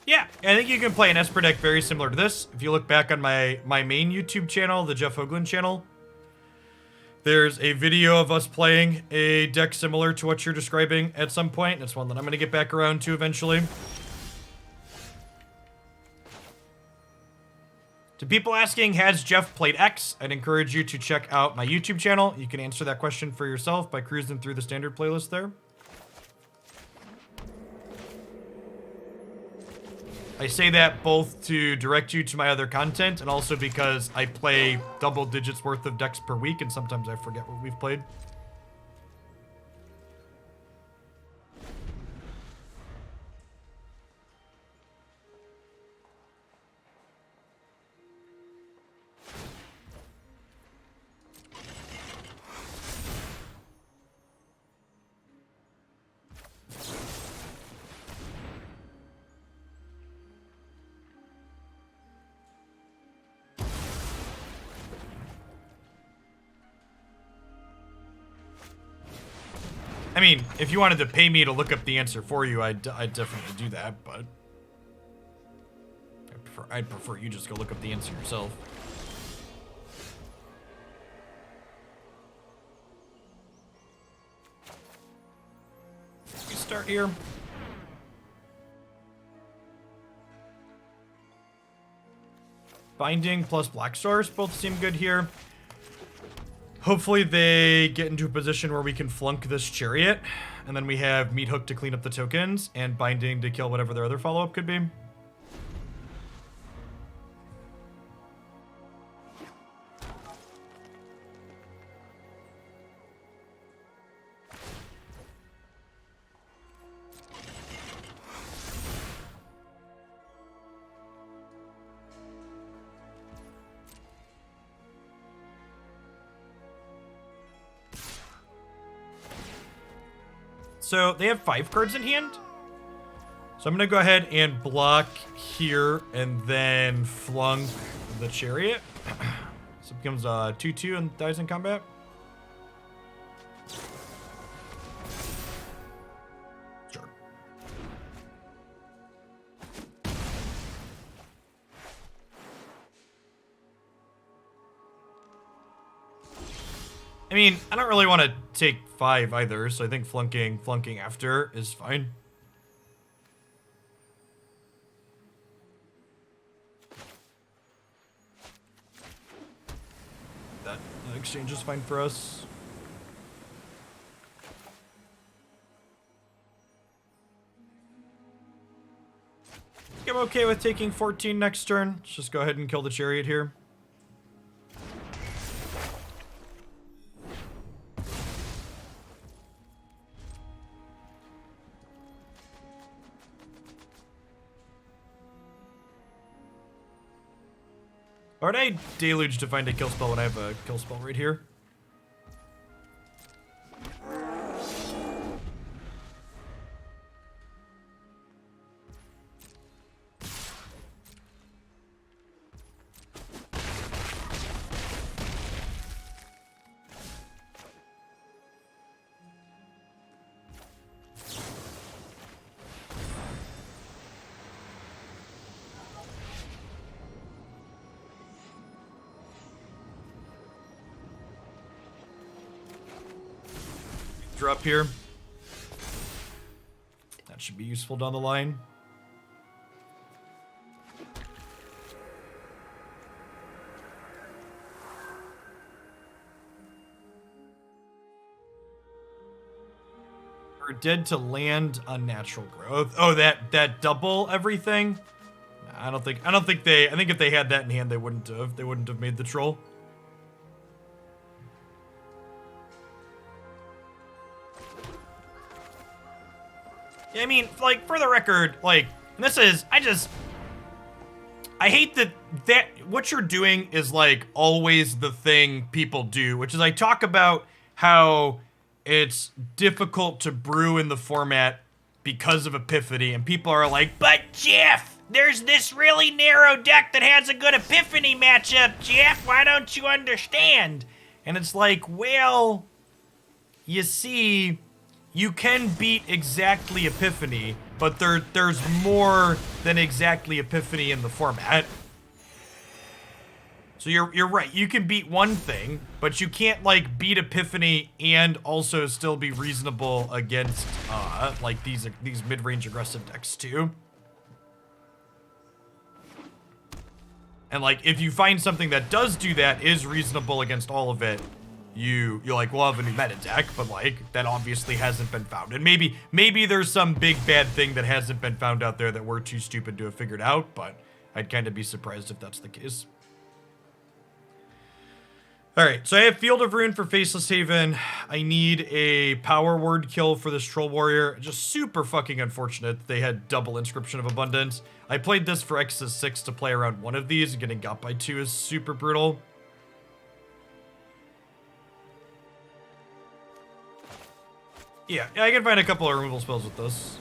Yeah, I think you can play an Esper deck very similar to this. If you look back on my main YouTube channel, the Jeff Hoagland channel, there's a video of us playing a deck similar to what you're describing at some point. It's one that I'm going to get back around to eventually. To people asking, has Jeff played X? I'd encourage you to check out my YouTube channel. You can answer that question for yourself by cruising through the standard playlist there. I say that both to direct you to my other content and also because I play double digits worth of decks per week and sometimes I forget what we've played. I mean, if you wanted to pay me to look up the answer for you, I'd definitely do that, but I'd prefer you just go look up the answer yourself. We start here. Binding plus Black Stars both seem good here. Hopefully they get into a position where we can flunk this Chariot, and then we have Meathook to clean up the tokens, and Binding to kill whatever their other follow-up could be. So they have 5 cards in hand. So I'm going to go ahead and block here and then flunk the Chariot. So it becomes a 2-2 and dies in combat. Sure. I mean, I don't really want to take 5 either, so I think flunking after is fine. That exchange is fine for us. I think I'm okay with taking 14 next turn. Let's just go ahead and kill the Chariot here. Or did I Deluge to find a kill spell when I have a kill spell right here? Drop here. That should be useful down the line. We're dead to land unnatural growth. Oh, that double everything? I think if they had that in hand, they wouldn't have made the troll. I mean, like, for the record, like, and this is, I hate that what you're doing is, like, always the thing people do, which is I talk about how it's difficult to brew in the format because of Epiphany, and people are like, but Jeff, there's this really narrow deck that has a good Epiphany matchup, Jeff, why don't you understand? And it's like, well, you see, you can beat exactly Epiphany, but there's more than exactly Epiphany in the format. So you're right, you can beat one thing, but you can't, like, beat Epiphany and also still be reasonable against, like, these mid-range aggressive decks too. And, like, if you find something that does do that, is reasonable against all of it, you're like, we'll have a new meta deck, but, like, that obviously hasn't been found. And maybe there's some big bad thing that hasn't been found out there that we're too stupid to have figured out, but I'd kind of be surprised if that's the case. Alright, so I have Field of Ruin for Faceless Haven. I need a power word kill for this Troll Warrior. Just super fucking unfortunate that they had double Inscription of Abundance. I played this for X's 6 to play around one of these, and getting got by 2 is super brutal. Yeah, I can find a couple of removal spells with this.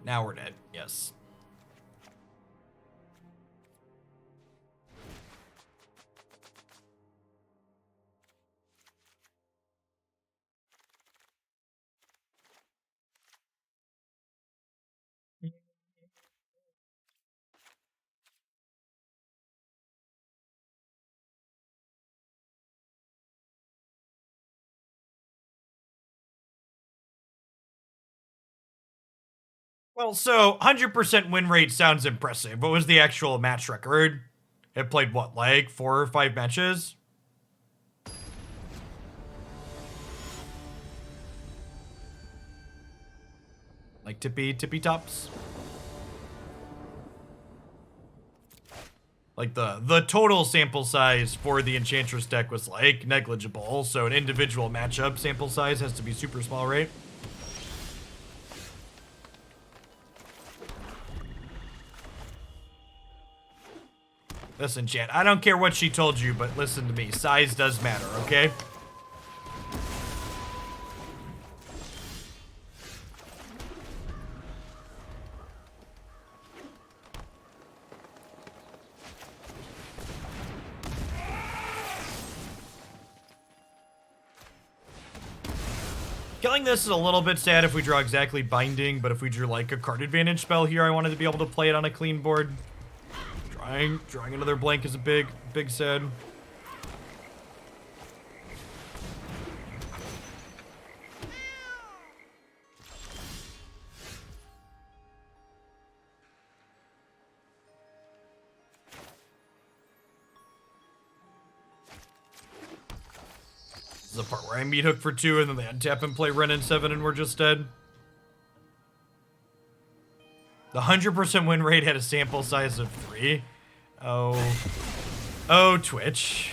Now we're dead, yes. Well, so 100% win rate sounds impressive. What was the actual match record? It played what, like 4 or 5 matches? Like tippy tops? Like the total sample size for the Enchantress deck was like negligible, so an individual matchup sample size has to be super small, right? Listen, chat, I don't care what she told you, but listen to me. Size does matter, okay? Killing this is a little bit sad if we draw exactly Binding, but if we drew like a card advantage spell here, I wanted to be able to play it on a clean board. Drawing another blank is a big sad. The part where I Meathook for 2 and then they untap and play Wrenn and 7 and we're just dead. The 100% win rate had a sample size of 3. Oh, Twitch.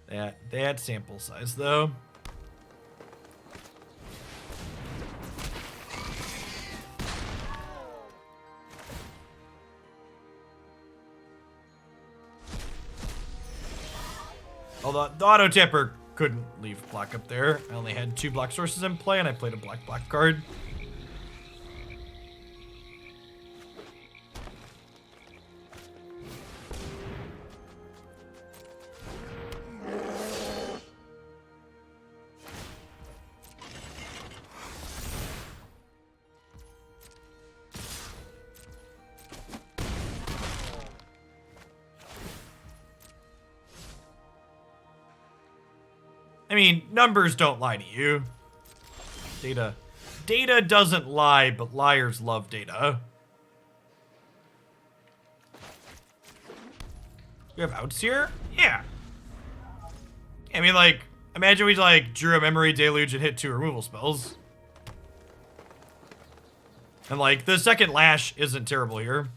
That sample size though. Although the auto tapper couldn't leave block up there. I only had 2 block sources in play and I played a black card. I mean, numbers don't lie to you. Data doesn't lie, but liars love data. We have outs here? Yeah. I mean, like, imagine we, like, drew a Memory Deluge and hit 2 removal spells. And, like, the second Lash isn't terrible here.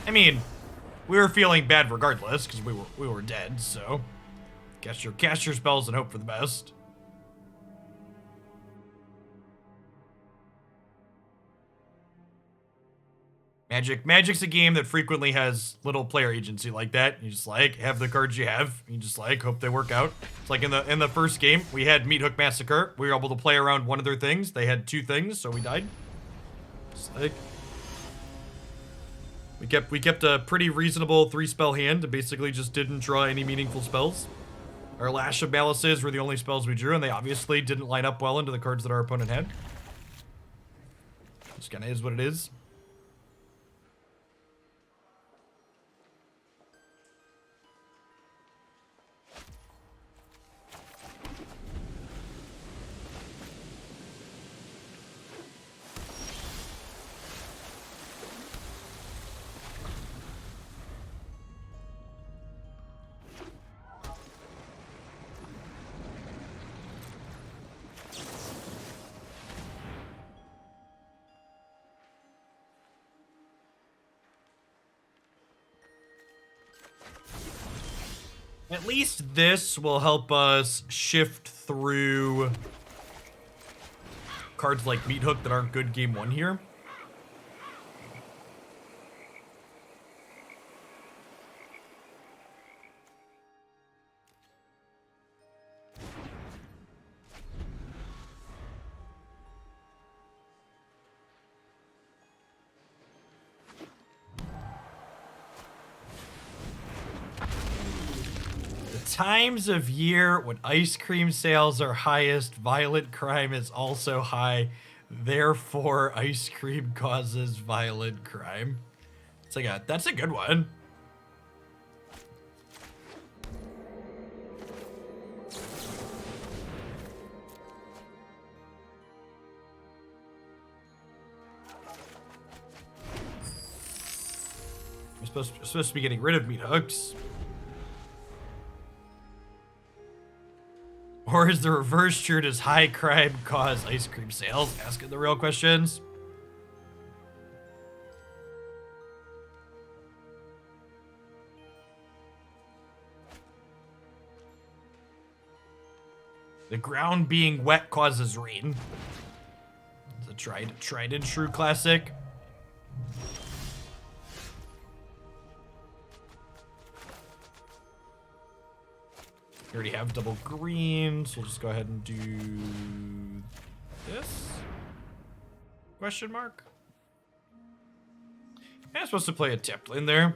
I mean, we were feeling bad regardless because we were dead. So, cast your spells and hope for the best. Magic's a game that frequently has little player agency like that. You just like have the cards you have. You just like hope they work out. It's like in the first game we had Meathook Massacre. We were able to play around one of their things. They had 2 things, so we died. Just like. We kept a pretty reasonable 3-spell hand and basically just didn't draw any meaningful spells. Our Lash of Malices were the only spells we drew, and they obviously didn't line up well into the cards that our opponent had. Just kinda is what it is. At least this will help us shift through cards like Meathook that aren't good game 1 here. Times of year when ice cream sales are highest, violent crime is also high. Therefore, ice cream causes violent crime. It's like that's a good one. We're supposed to be getting rid of Meathooks. Or is the reverse true? Does high crime cause ice cream sales? Asking the real questions. The ground being wet causes rain. Tried and true classic. We already have double green, so we'll just go ahead and do this. Question mark? I'm supposed to play a tapped lane there.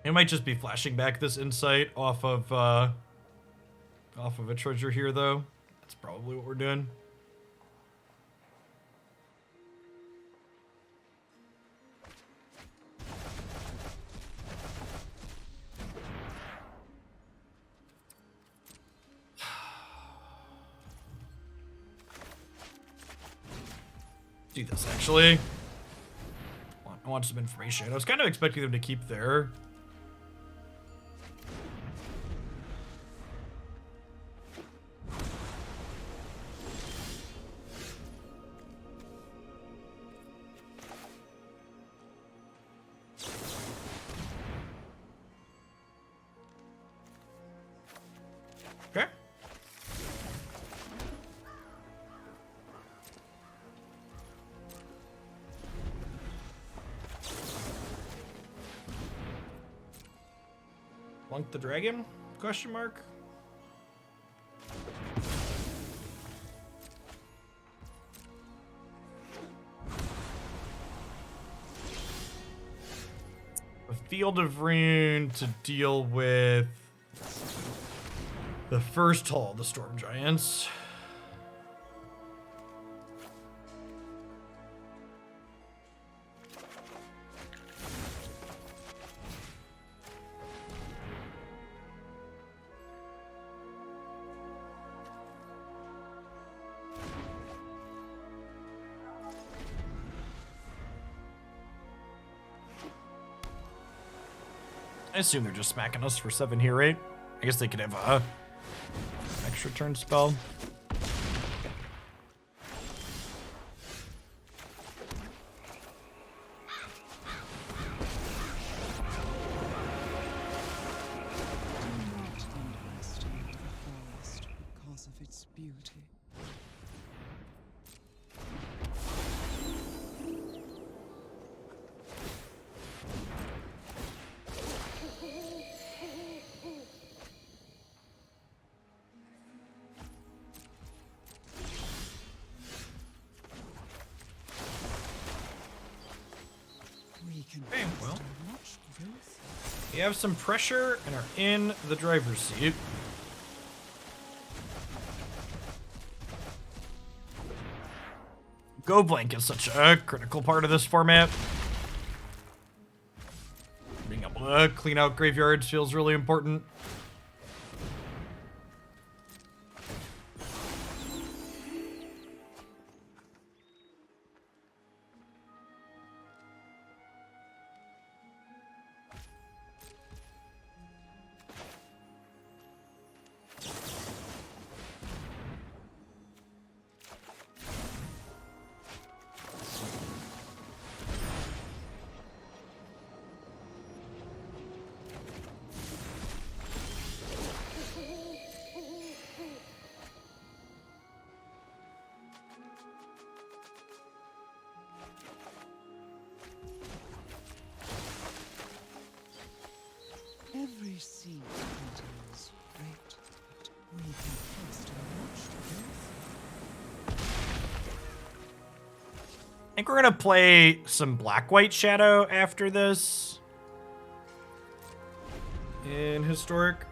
It might just be flashing back this insight off of a treasure here, though. That's probably what we're doing. Do this, actually. I want some information. I was kind of expecting them to keep there. Okay. Flunk the dragon? Question mark. A field of rune to deal with the first hall of the storm giants. I assume they're just smacking us for 7 here, right? I guess they could have a extra turn spell. Do not underestimate the forest because of its beauty. We can Okay, well. foster much growth. We have some pressure and are in the driver's seat. Go blank is such a critical part of this format. Being able to clean out graveyards feels really important. Every seed contains great, but we can foster much growth. I think we're gonna play some black-white shadow after this. In historic.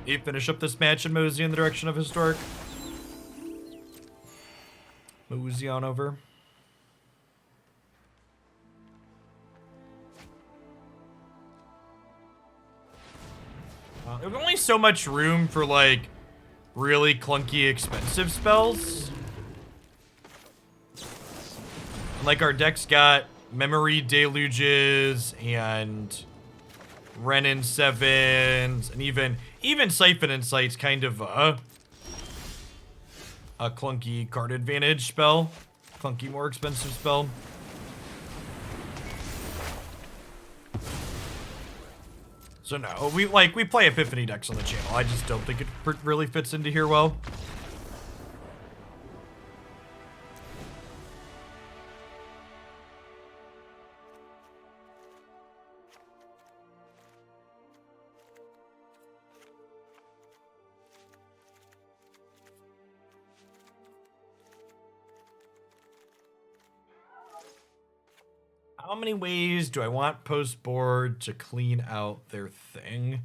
You finish up this match and mosey in the direction of historic. Mosey on over. There's only so much room for, like, really clunky, expensive spells. Like, our deck's got Memory Deluges and Wrenn and Sevens, and even Siphon Insight's kind of a clunky card advantage spell. Clunky, more expensive spell. I So no, we play Epiphany decks on the channel. I just don't think it really fits into here well. How many ways do I want post board to clean out their thing?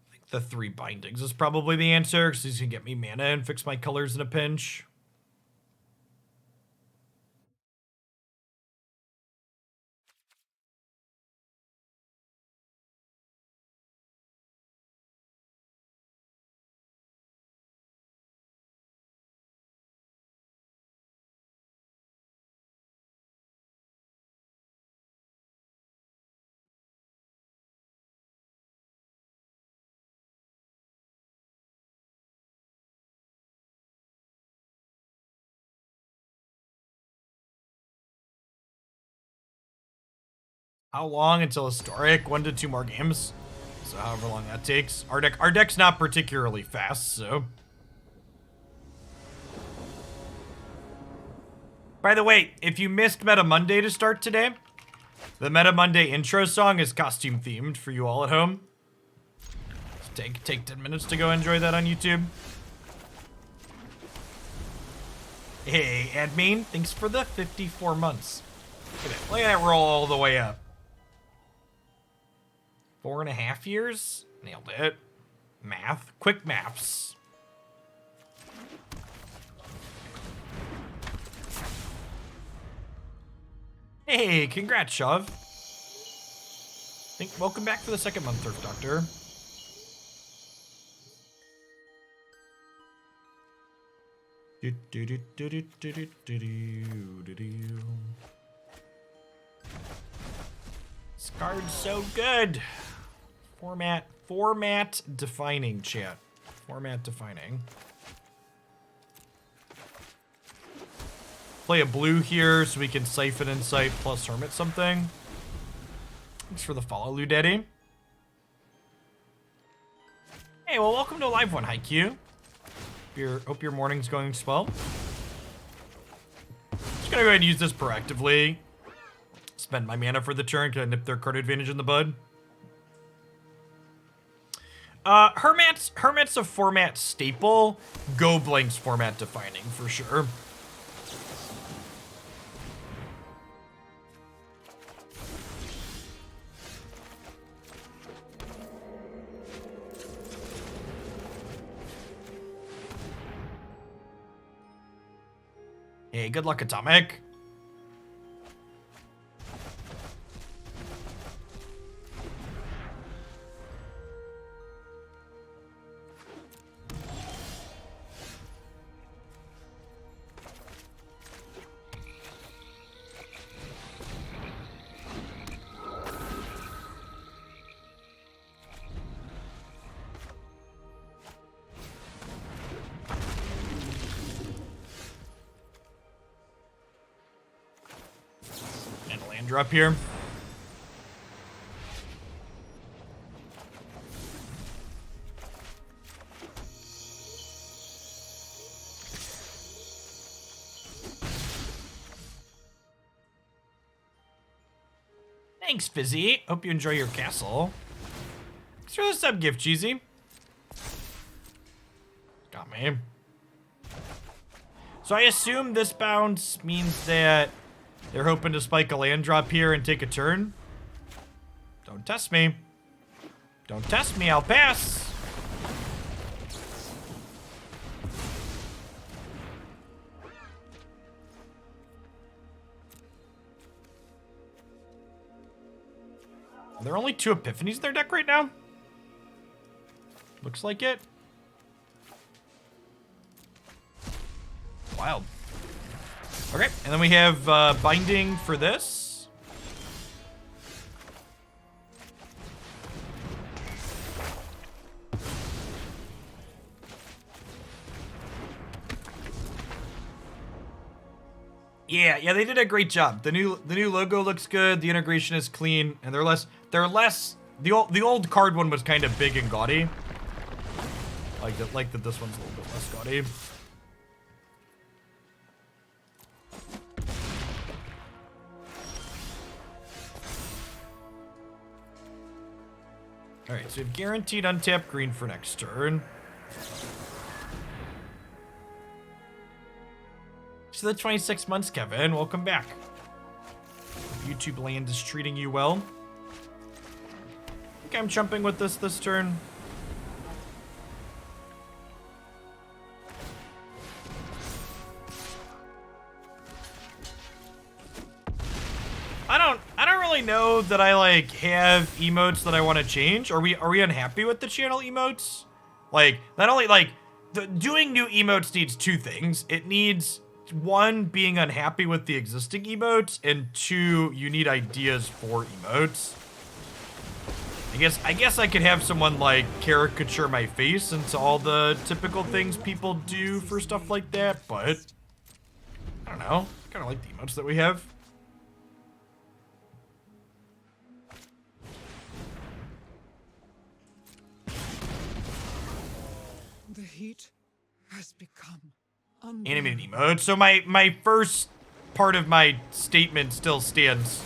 I think the 3 bindings is probably the answer, because these can get me mana and fix my colors in a pinch. How long until historic? 1 to 2 more games. So however long that takes. Our deck's not particularly fast, so. By the way, if you missed Meta Monday to start today, the Meta Monday intro song is costume themed for you all at home. So take 10 minutes to go enjoy that on YouTube. Hey, admin, thanks for the 54 months. Look at that roll all the way up. 4.5 years? Nailed it. Math. Quick maths. Hey, congrats, Shove. Welcome back for the 2nd month, Turf Doctor. This card's so good. Format defining, chat. Format defining. Play a blue here so we can Siphon Insight plus Hermit something. Thanks for the follow, Ludetty. Hey, well, welcome to a live one, Haikyuu. Hope your morning's going swell. Just gonna go ahead and use this proactively. Spend my mana for the turn. Can I nip their card advantage in the bud? Hermit's a format staple. Goblank's format defining for sure. Hey, good luck, Atomic. Up here. Thanks, Fizzy. Hope you enjoy your castle. Thanks for the sub gift, Cheesy. Got me. So I assume this bounce means that they're hoping to spike a land drop here and take a turn. Don't test me. Don't test me, I'll pass. Are there only 2 Epiphanies in their deck right now? Looks like it. Wild. Okay, and then we have binding for this. Yeah, they did a great job. The new logo looks good. The integration is clean, and they're less the old card one was kind of big and gaudy. Like that this one's a little bit less gaudy. Alright, so we have guaranteed untapped green for next turn. So the 26 months, Kevin. Welcome back. YouTube land is treating you well. I think I'm jumping with this turn. I don't really know that I like have emotes that I want to change. Are we unhappy with the channel emotes? Like, not only like doing new emotes needs two things. It needs one, being unhappy with the existing emotes, and two, you need ideas for emotes. I guess I could have someone like caricature my face into all the typical things people do for stuff like that, but I don't know. I kind of like the emotes that we have. The heat has become Animated emote. So my first part of my statement still stands.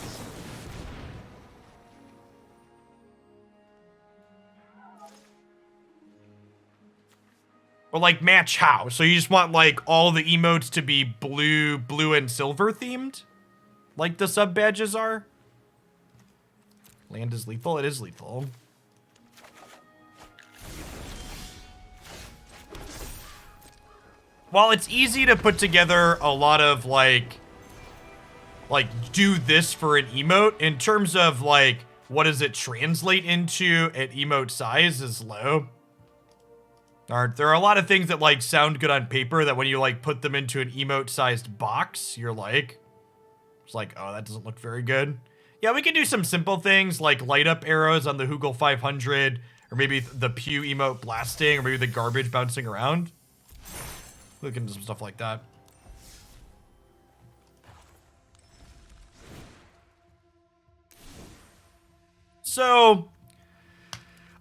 Or like match how? So you just want like all the emotes to be blue and silver themed? Like the sub badges are? Land is lethal? It is lethal. While it's easy to put together a lot of like do this for an emote, in terms of like what does it translate into at emote size is low. There are a lot of things that like sound good on paper that when you like put them into an emote sized box, you're like, it's like, oh, that doesn't look very good. Yeah, we can do some simple things like light up arrows on the Hoogle 500, or maybe the Pew emote blasting, or maybe the garbage bouncing around. Look into some stuff like that. So,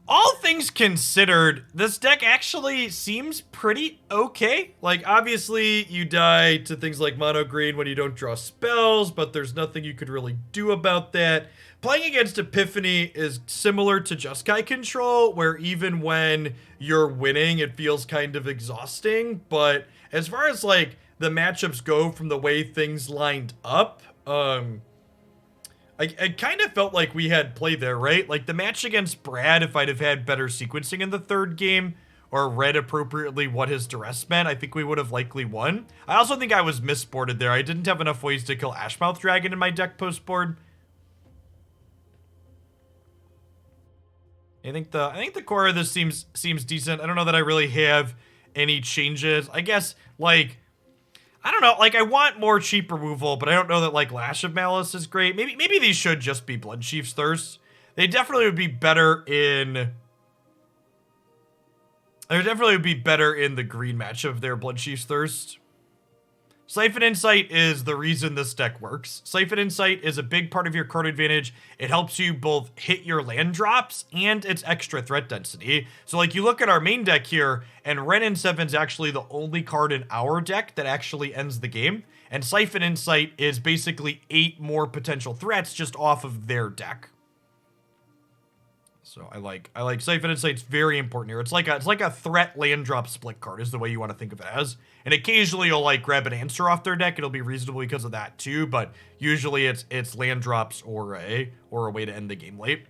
all things considered, this deck actually seems pretty okay. Like, obviously, you die to things like mono green when you don't draw spells, but there's nothing you could really do about that. Playing against Epiphany is similar to Jeskai control, where even when you're winning, it feels kind of exhausting. But as far as, like, the matchups go from the way things lined up, I kind of felt like we had play there, right? Like, the match against Brad, if I'd have had better sequencing in the third game, or read appropriately what his duress meant, I think we would have likely won. I also think I was misboarded there. I didn't have enough ways to kill Ashmouth Dragon in my deck post-board. I think the core of this seems decent. I don't know that I really have any changes. I guess, like, I don't know, like, I want more cheap removal, but I don't know that, like, Lash of Malice is great. Maybe these should just be Bloodchief's Thirst. They definitely would be better in... They definitely would be better in the green matchup of their Bloodchief's Thirst. Siphon Insight is the reason this deck works. Siphon Insight is a big part of your card advantage. It helps you both hit your land drops and its extra threat density. So like you look at our main deck here, and Wrenn and Seven's actually the only card in our deck that actually ends the game. And Siphon Insight is basically 8 more potential threats just off of their deck. So I like Siphon Insight's very important here. It's like a threat land drop split card is the way you want to think of it as. And occasionally you'll like grab an answer off their deck. It'll be reasonable because of that too, but usually it's land drops or a way to end the game late.